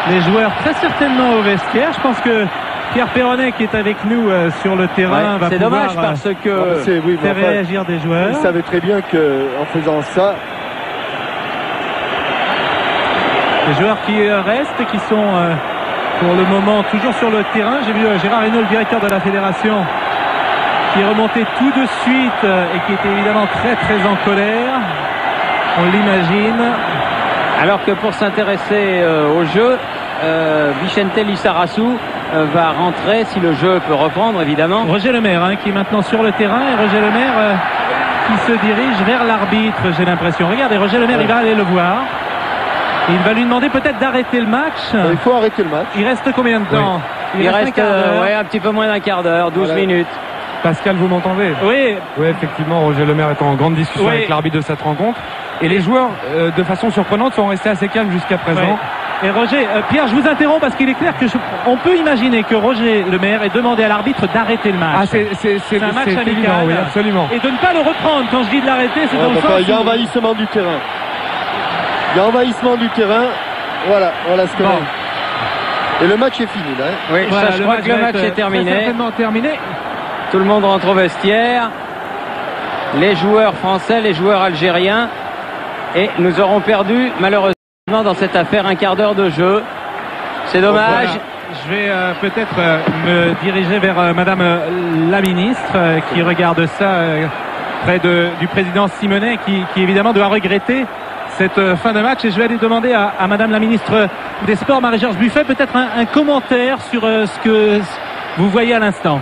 les joueurs très certainement au vestiaire. Je pense que Pierre Perronnet qui est avec nous sur le terrain va c'est pouvoir dommage parce que faire réagir des joueurs. Il savait très bien qu'en faisant ça, les joueurs qui restent, qui sont pour le moment toujours sur le terrain. J'ai vu Gérard Hinault, le directeur de la fédération, qui est remonté tout de suite et qui était évidemment très très en colère. On l'imagine. Alors que pour s'intéresser au jeu, Vicente Lizarazu va rentrer si le jeu peut reprendre, évidemment. Roger Lemaire qui est maintenant sur le terrain, et Roger Lemaire qui se dirige vers l'arbitre, j'ai l'impression. Regardez, Roger Lemaire, il va aller le voir. Il va lui demander peut-être d'arrêter le match. Il faut arrêter le match. Il reste combien de temps? Il reste un petit peu moins d'un quart d'heure, 12 minutes. Pascal, vous m'entendez? Oui. Oui, effectivement, Roger Lemaire est en grande discussion avec l'arbitre de cette rencontre. Et les joueurs, de façon surprenante, sont restés assez calmes jusqu'à présent. Et Roger, Pierre, je vous interromps parce qu'il est clair que on peut imaginer que Roger Lemaire ait demandé à l'arbitre d'arrêter le match. Ah, c'est un match amical. évident, oui, absolument. Et de ne pas le reprendre. Quand je dis de l'arrêter, c'est dans le sens il y a envahissement du terrain. Il y a envahissement du terrain. Voilà ce que Et le match est fini là. Oui, voilà, je crois que le match est terminé. Certainement terminé. Tout le monde rentre au vestiaire. Les joueurs français, les joueurs algériens. Et nous aurons perdu, malheureusement, dans cette affaire, un quart d'heure de jeu. C'est dommage. Voilà. Je vais peut-être me diriger vers Madame la ministre qui regarde ça près du président Simonet qui évidemment doit regretter cette fin de match. Et je vais aller demander à Madame la ministre des Sports, Marie-Georges Buffet, peut-être un commentaire sur ce que vous voyez à l'instant.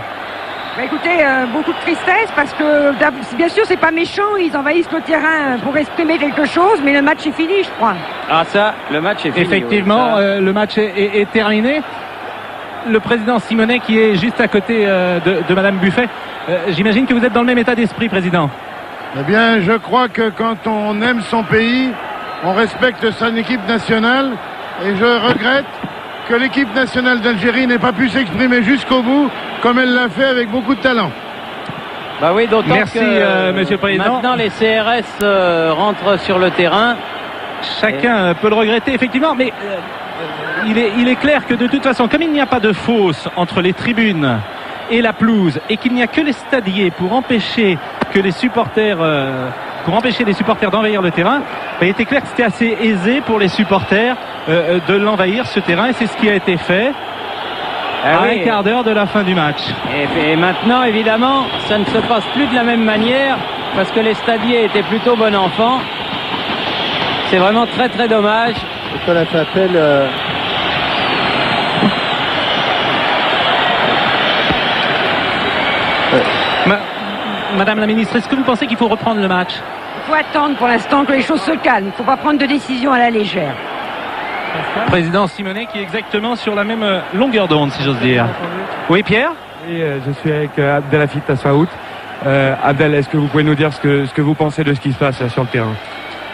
Bah écoutez, beaucoup de tristesse parce que bien sûr c'est pas méchant, ils envahissent le terrain pour exprimer quelque chose, mais le match est fini, je crois. Ah ça, le match est fini. Effectivement, le match est terminé. Le président Simonet qui est juste à côté de Madame Buffet. J'imagine que vous êtes dans le même état d'esprit, président. Eh bien, je crois que quand on aime son pays, on respecte son équipe nationale, et je regrette que l'équipe nationale d'Algérie n'ait pas pu s'exprimer jusqu'au bout comme elle l'a fait avec beaucoup de talent. Bah oui, d'autant merci, que Monsieur le Président. Maintenant les CRS rentrent sur le terrain. Chacun peut le regretter effectivement, mais il est clair que de toute façon, comme il n'y a pas de fosse entre les tribunes et la pelouse, et qu'il n'y a que les stadiers pour empêcher que les supporters d'envahir le terrain, il était clair que c'était assez aisé pour les supporters de l'envahir ce terrain, et c'est ce qui a été fait à un quart d'heure de la fin du match. Et maintenant, évidemment, ça ne se passe plus de la même manière parce que les stadiers étaient plutôt bon enfant. C'est vraiment très très dommage. On a fait appel. Madame la ministre, est-ce que vous pensez qu'il faut reprendre le match? Il faut attendre pour l'instant que les choses se calment. Il ne faut pas prendre de décision à la légère. Président Simonet qui est exactement sur la même longueur d'onde, si j'ose dire. Oui, Pierre? Oui, je suis avec Abdelhafid Tassaout. Abdel, est-ce que vous pouvez nous dire ce que vous pensez de ce qui se passe là, sur le terrain?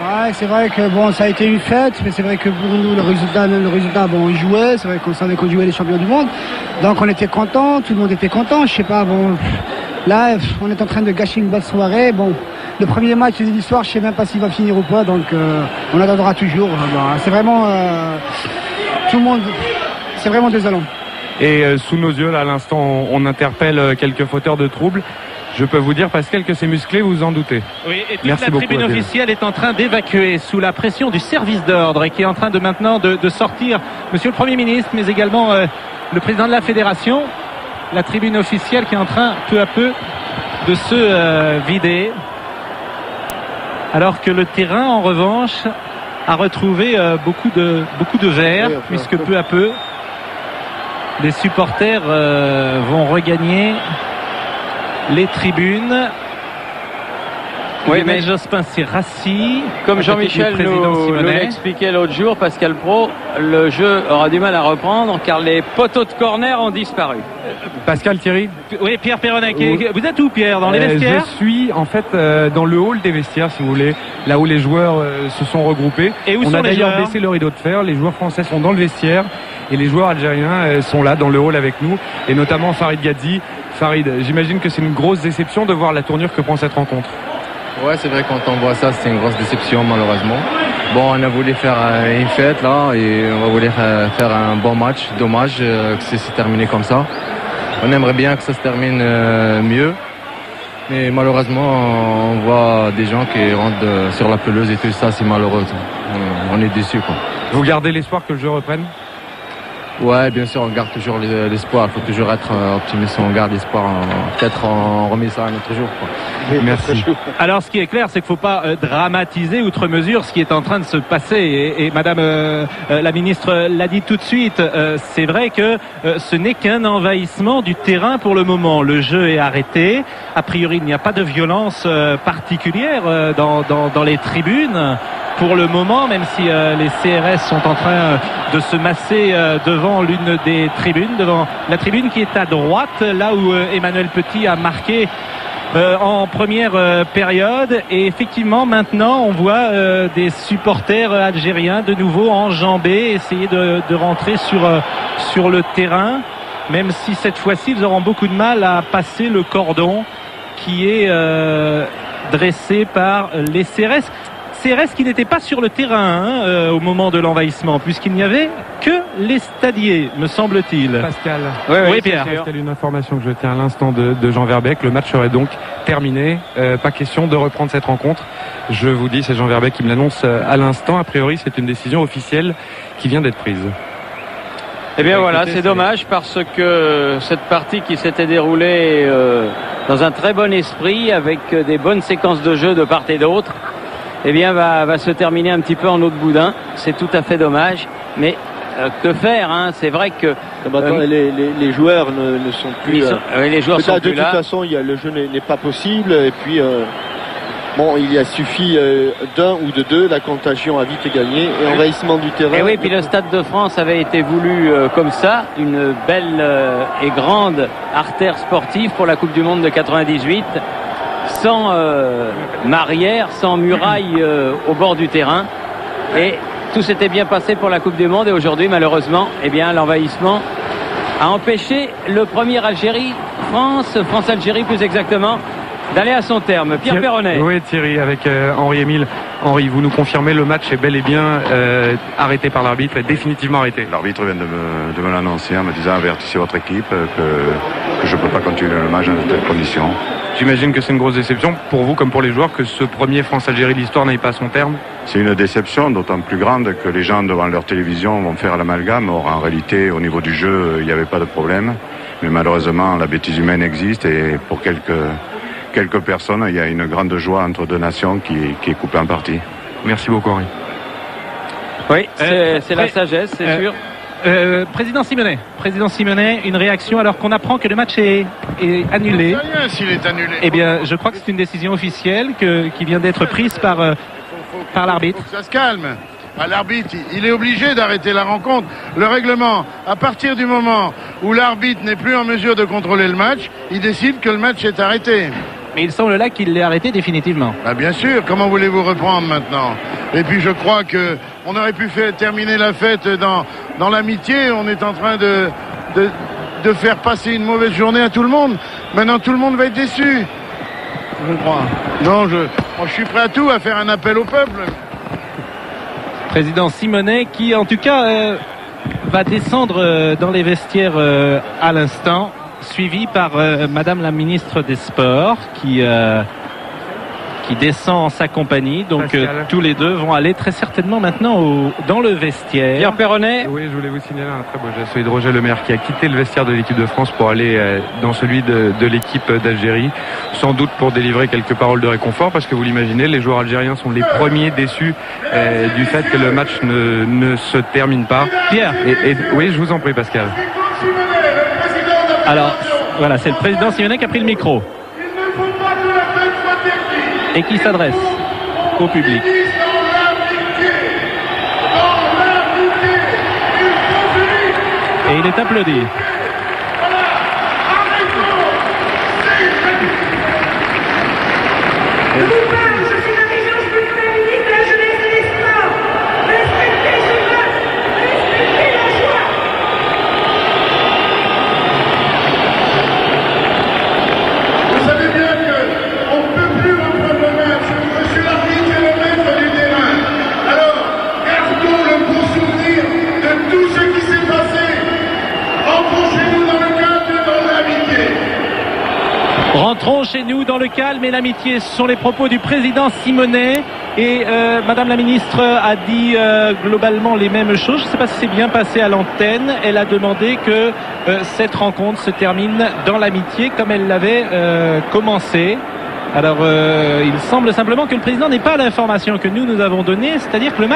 Ouais, c'est vrai que bon, ça a été une fête, mais c'est vrai que pour nous, le résultat, bon, ils jouaient. C'est vrai qu'on savait qu'on jouait les champions du monde. Donc on était contents, tout le monde était content. Je sais pas, bon, là, on est en train de gâcher une belle soirée. Bon, le premier match de l'histoire, je sais même pas s'il va finir ou pas, donc on attendra toujours. C'est vraiment tout le monde, c'est vraiment désolant. Et sous nos yeux, là, à l'instant, on interpelle quelques fauteurs de troubles. Je peux vous dire, Pascal, que c'est musclé, vous en doutez. Oui, et toute la tribune officielle est en train d'évacuer sous la pression du service d'ordre et qui est en train de maintenant de sortir Monsieur le Premier ministre, mais également le président de la Fédération. La tribune officielle qui est en train, peu à peu, de se vider. Alors que le terrain, en revanche, a retrouvé beaucoup de verre, puisque peu à peu, les supporters vont regagner les tribunes. Oui, mais Jospin s'est rassis. Comme Jean-Michel nous l'expliquait l'autre jour, Pascal Pro, le jeu aura du mal à reprendre car les poteaux de corner ont disparu. Pascal, Thierry? Oui, Pierre Perronnet. Vous êtes où, Pierre? Dans les vestiaires? Je suis en fait dans le hall des vestiaires, si vous voulez, là où les joueurs se sont regroupés. Et où on sont a les d'ailleurs joueurs? baissé le rideau de fer. Les joueurs français sont dans le vestiaire et les joueurs algériens sont là dans le hall avec nous, et notamment Farid Gadzi. Farid, j'imagine que c'est une grosse déception de voir la tournure que prend cette rencontre. Ouais, c'est vrai, quand on voit ça, c'est une grosse déception malheureusement. Bon, on a voulu faire une fête là et on va vouloir faire un bon match. Dommage que c'est terminé comme ça. On aimerait bien que ça se termine mieux. Mais malheureusement, on voit des gens qui rentrent sur la pelouse et tout ça, c'est malheureux. On est déçus, quoi. Vous gardez l'espoir que le jeu reprenne? Ouais, bien sûr, on garde toujours l'espoir. Il faut toujours être optimiste. On garde l'espoir. Peut-être on remet ça un autre jour, quoi. Merci. Alors, ce qui est clair, c'est qu'il ne faut pas dramatiser outre mesure ce qui est en train de se passer. Et Madame la ministre l'a dit tout de suite. C'est vrai que ce n'est qu'un envahissement du terrain pour le moment. Le jeu est arrêté. A priori, il n'y a pas de violence particulière dans les tribunes. Pour le moment, même si les CRS sont en train de se masser devant l'une des tribunes, devant la tribune qui est à droite, là où Emmanuel Petit a marqué en première période. Et effectivement, maintenant, on voit des supporters algériens de nouveau enjambés, essayer de rentrer sur le terrain, même si cette fois-ci, ils auront beaucoup de mal à passer le cordon qui est dressé par les CRS. CRS qui n'était pas sur le terrain au moment de l'envahissement, puisqu'il n'y avait que les stadiers, me semble-t-il. Pascal. Oui, Pierre. Pascal, une information que je tiens à l'instant de Jean Verbeek. Le match serait donc terminé. Pas question de reprendre cette rencontre. Je vous dis, c'est Jean Verbeek qui me l'annonce à l'instant. A priori, c'est une décision officielle qui vient d'être prise. Eh bien voilà, c'est dommage parce que cette partie qui s'était déroulée dans un très bon esprit, avec des bonnes séquences de jeu de part et d'autre, eh bien va se terminer un petit peu en eau de boudin. C'est tout à fait dommage, mais que faire, hein? C'est vrai que les joueurs ne sont plus les joueurs sont plus là. De toute façon, le jeu n'est pas possible, et puis bon, il a suffi d'un ou de deux, la contagion a vite gagné, et envahissement du terrain. Et oui, puis le Stade de France avait été voulu comme ça, une belle et grande artère sportive pour la Coupe du Monde de 98. Sans barrière, sans muraille au bord du terrain, et tout s'était bien passé pour la Coupe du Monde. Et aujourd'hui, malheureusement, eh bien, l'envahissement a empêché le premier France-Algérie plus exactement, d'aller à son terme. Pierre Perronnet. Oui, Thierry, avec Henri-Émile. Henri, vous nous confirmez, le match est bel et bien arrêté par l'arbitre, est définitivement arrêté. L'arbitre vient de me l'annoncer en me disant: avertissez votre équipe que je ne peux pas continuer le match dans de telles conditions. J'imagine que c'est une grosse déception pour vous comme pour les joueurs que ce premier France-Algérie de l'histoire n'aille pas à son terme. C'est une déception d'autant plus grande que les gens devant leur télévision vont faire l'amalgame. Or, en réalité, au niveau du jeu, il n'y avait pas de problème. Mais malheureusement, la bêtise humaine existe, et pour quelques personnes, il y a une grande joie entre deux nations qui est coupée en partie. Merci beaucoup, Henri. Oui, c'est la sagesse, c'est sûr. Président Simonet, une réaction alors qu'on apprend que le match est annulé. Rien s'il est annulé. Eh bien, je crois que c'est une décision officielle qui vient d'être prise par l'arbitre. Ça se calme. L'arbitre, il est obligé d'arrêter la rencontre. Le règlement, à partir du moment où l'arbitre n'est plus en mesure de contrôler le match, il décide que le match est arrêté. Mais il semble là qu'il l'ait arrêté définitivement. Bien sûr, comment voulez-vous reprendre maintenant? Et puis je crois que on aurait pu terminer la fête dans l'amitié. On est en train de faire passer une mauvaise journée à tout le monde. Maintenant tout le monde va être déçu, je crois. Non, je suis prêt à tout, à faire un appel au peuple. Président Simonet qui en tout cas va descendre dans les vestiaires à l'instant, suivi par Madame la ministre des Sports qui descend en sa compagnie. Donc tous les deux vont aller très certainement maintenant dans le vestiaire. Pierre Perronnet. Oui, je voulais vous signaler un très beau geste, celui de Roger Lemaire qui a quitté le vestiaire de l'équipe de France pour aller dans celui de l'équipe d'Algérie, sans doute pour délivrer quelques paroles de réconfort, parce que vous l'imaginez, les joueurs algériens sont les premiers déçus du fait que le match ne se termine pas. Pierre. Oui, je vous en prie, Pascal. Alors, voilà, c'est le président Simonet qui a pris le micro et qui s'adresse au public. Et il est applaudi. On ne peut plus reprendre le match. Monsieur l'arbitre est le maître du terrain. Alors, dans le calme et l'amitié. Ce sont les propos du président Simonet. Et Madame la ministre a dit globalement les mêmes choses. Je ne sais pas si c'est bien passé à l'antenne. Elle a demandé que cette rencontre se termine dans l'amitié comme elle l'avait commencé. Alors il semble simplement que le président n'ait pas l'information que nous avons donnée, c'est-à-dire que le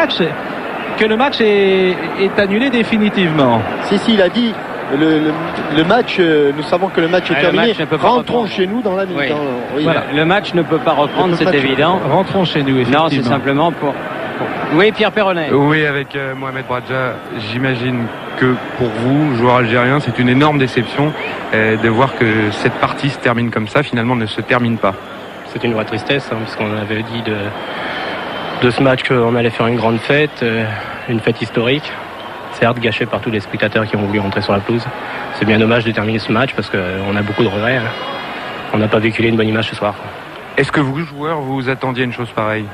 match est annulé définitivement. Si, il a dit le match, nous savons que le match est terminé. Rentrons chez nous dans la mi-temps. Oui. Voilà. Le match ne peut pas reprendre, c'est évident. Rentrons chez nous, effectivement. Non, c'est simplement pour... Oui, Pierre Perronnet. Oui, avec Mohamed Bradja, j'imagine que pour vous, joueur algérien, c'est une énorme déception de voir que cette partie se termine comme ça, finalement ne se termine pas. C'est une vraie tristesse, parce qu'on avait dit de ce match qu'on allait faire une grande fête, une fête historique. Certes, gâchée par tous les spectateurs qui ont voulu rentrer sur la pelouse. C'est bien dommage de terminer ce match parce qu'on a beaucoup de regrets. Hein. On n'a pas véhiculé une bonne image ce soir. Est-ce que vous, joueurs, vous attendiez une chose pareille?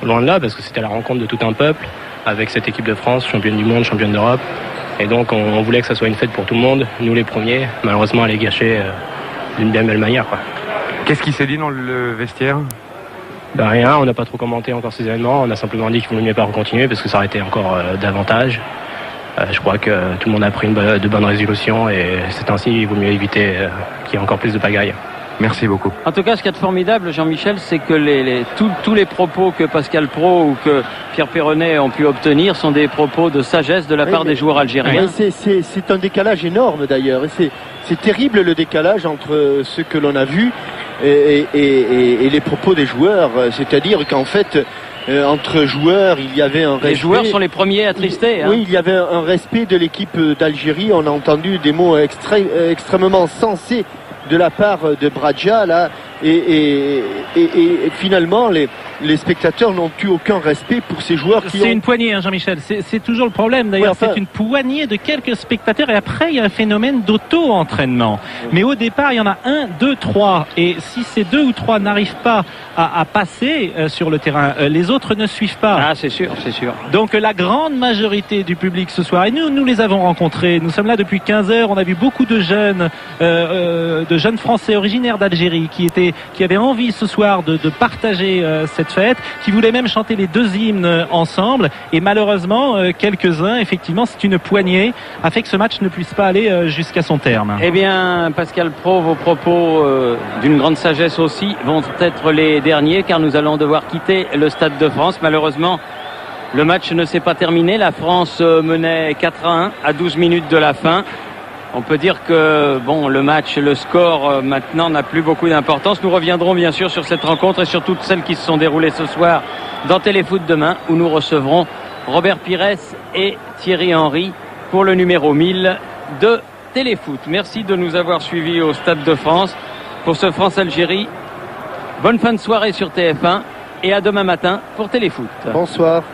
Loin de là, parce que c'était la rencontre de tout un peuple avec cette équipe de France, championne du monde, championne d'Europe. Et donc on voulait que ça soit une fête pour tout le monde, nous les premiers. Malheureusement, elle est gâchée d'une bien belle manière. Qu'est-ce qui s'est dit dans le vestiaire? Rien, on n'a pas trop commenté encore ces événements. On a simplement dit qu'il ne vaut mieux pas continuer parce que ça aurait été encore davantage. Je crois que tout le monde a pris de bonnes résolutions et c'est ainsi il vaut mieux éviter qu'il y ait encore plus de pagaille. Merci beaucoup. En tout cas, ce qui est formidable, Jean-Michel, c'est que tous les propos que Pascal Praud ou que Pierre Perronnet ont pu obtenir sont des propos de sagesse de la part des joueurs algériens. C'est un décalage énorme d'ailleurs. C'est terrible le décalage entre ce que l'on a vu et les propos des joueurs. C'est-à-dire qu'en fait... entre joueurs, il y avait un respect. Les joueurs sont les premiers attristés. Oui, il y avait un respect de l'équipe d'Algérie. On a entendu des mots extrêmement sensés de la part de Bradja là, et finalement les spectateurs n'ont eu aucun respect pour ces joueurs qui C'est une poignée, hein, Jean-Michel. C'est toujours le problème. D'ailleurs, c'est une poignée de quelques spectateurs. Et après, il y a un phénomène d'auto-entraînement. Mais au départ, il y en a 1, 2, 3. Et si ces 2 ou 3 n'arrivent pas à passer sur le terrain, les autres ne suivent pas. Ah, c'est sûr, c'est sûr. Donc, la grande majorité du public ce soir, et nous les avons rencontrés. Nous sommes là depuis 15 heures. On a vu beaucoup de jeunes Français originaires d'Algérie qui avaient envie ce soir de partager cette fête, qui voulaient même chanter les 2 hymnes ensemble. Et malheureusement, quelques-uns, effectivement, c'est une poignée, a fait que ce match ne puisse pas aller jusqu'à son terme. Eh bien, Pascal Praud, vos propos d'une grande sagesse aussi vont être les derniers, car nous allons devoir quitter le Stade de France. Malheureusement, le match ne s'est pas terminé. La France menait 4-1 à 12 minutes de la fin. On peut dire que le match, le score maintenant n'a plus beaucoup d'importance. Nous reviendrons bien sûr sur cette rencontre et sur toutes celles qui se sont déroulées ce soir dans Téléfoot demain, où nous recevrons Robert Pires et Thierry Henry pour le numéro 1000 de Téléfoot. Merci de nous avoir suivis au Stade de France pour ce France-Algérie. Bonne fin de soirée sur TF1 et à demain matin pour Téléfoot. Bonsoir.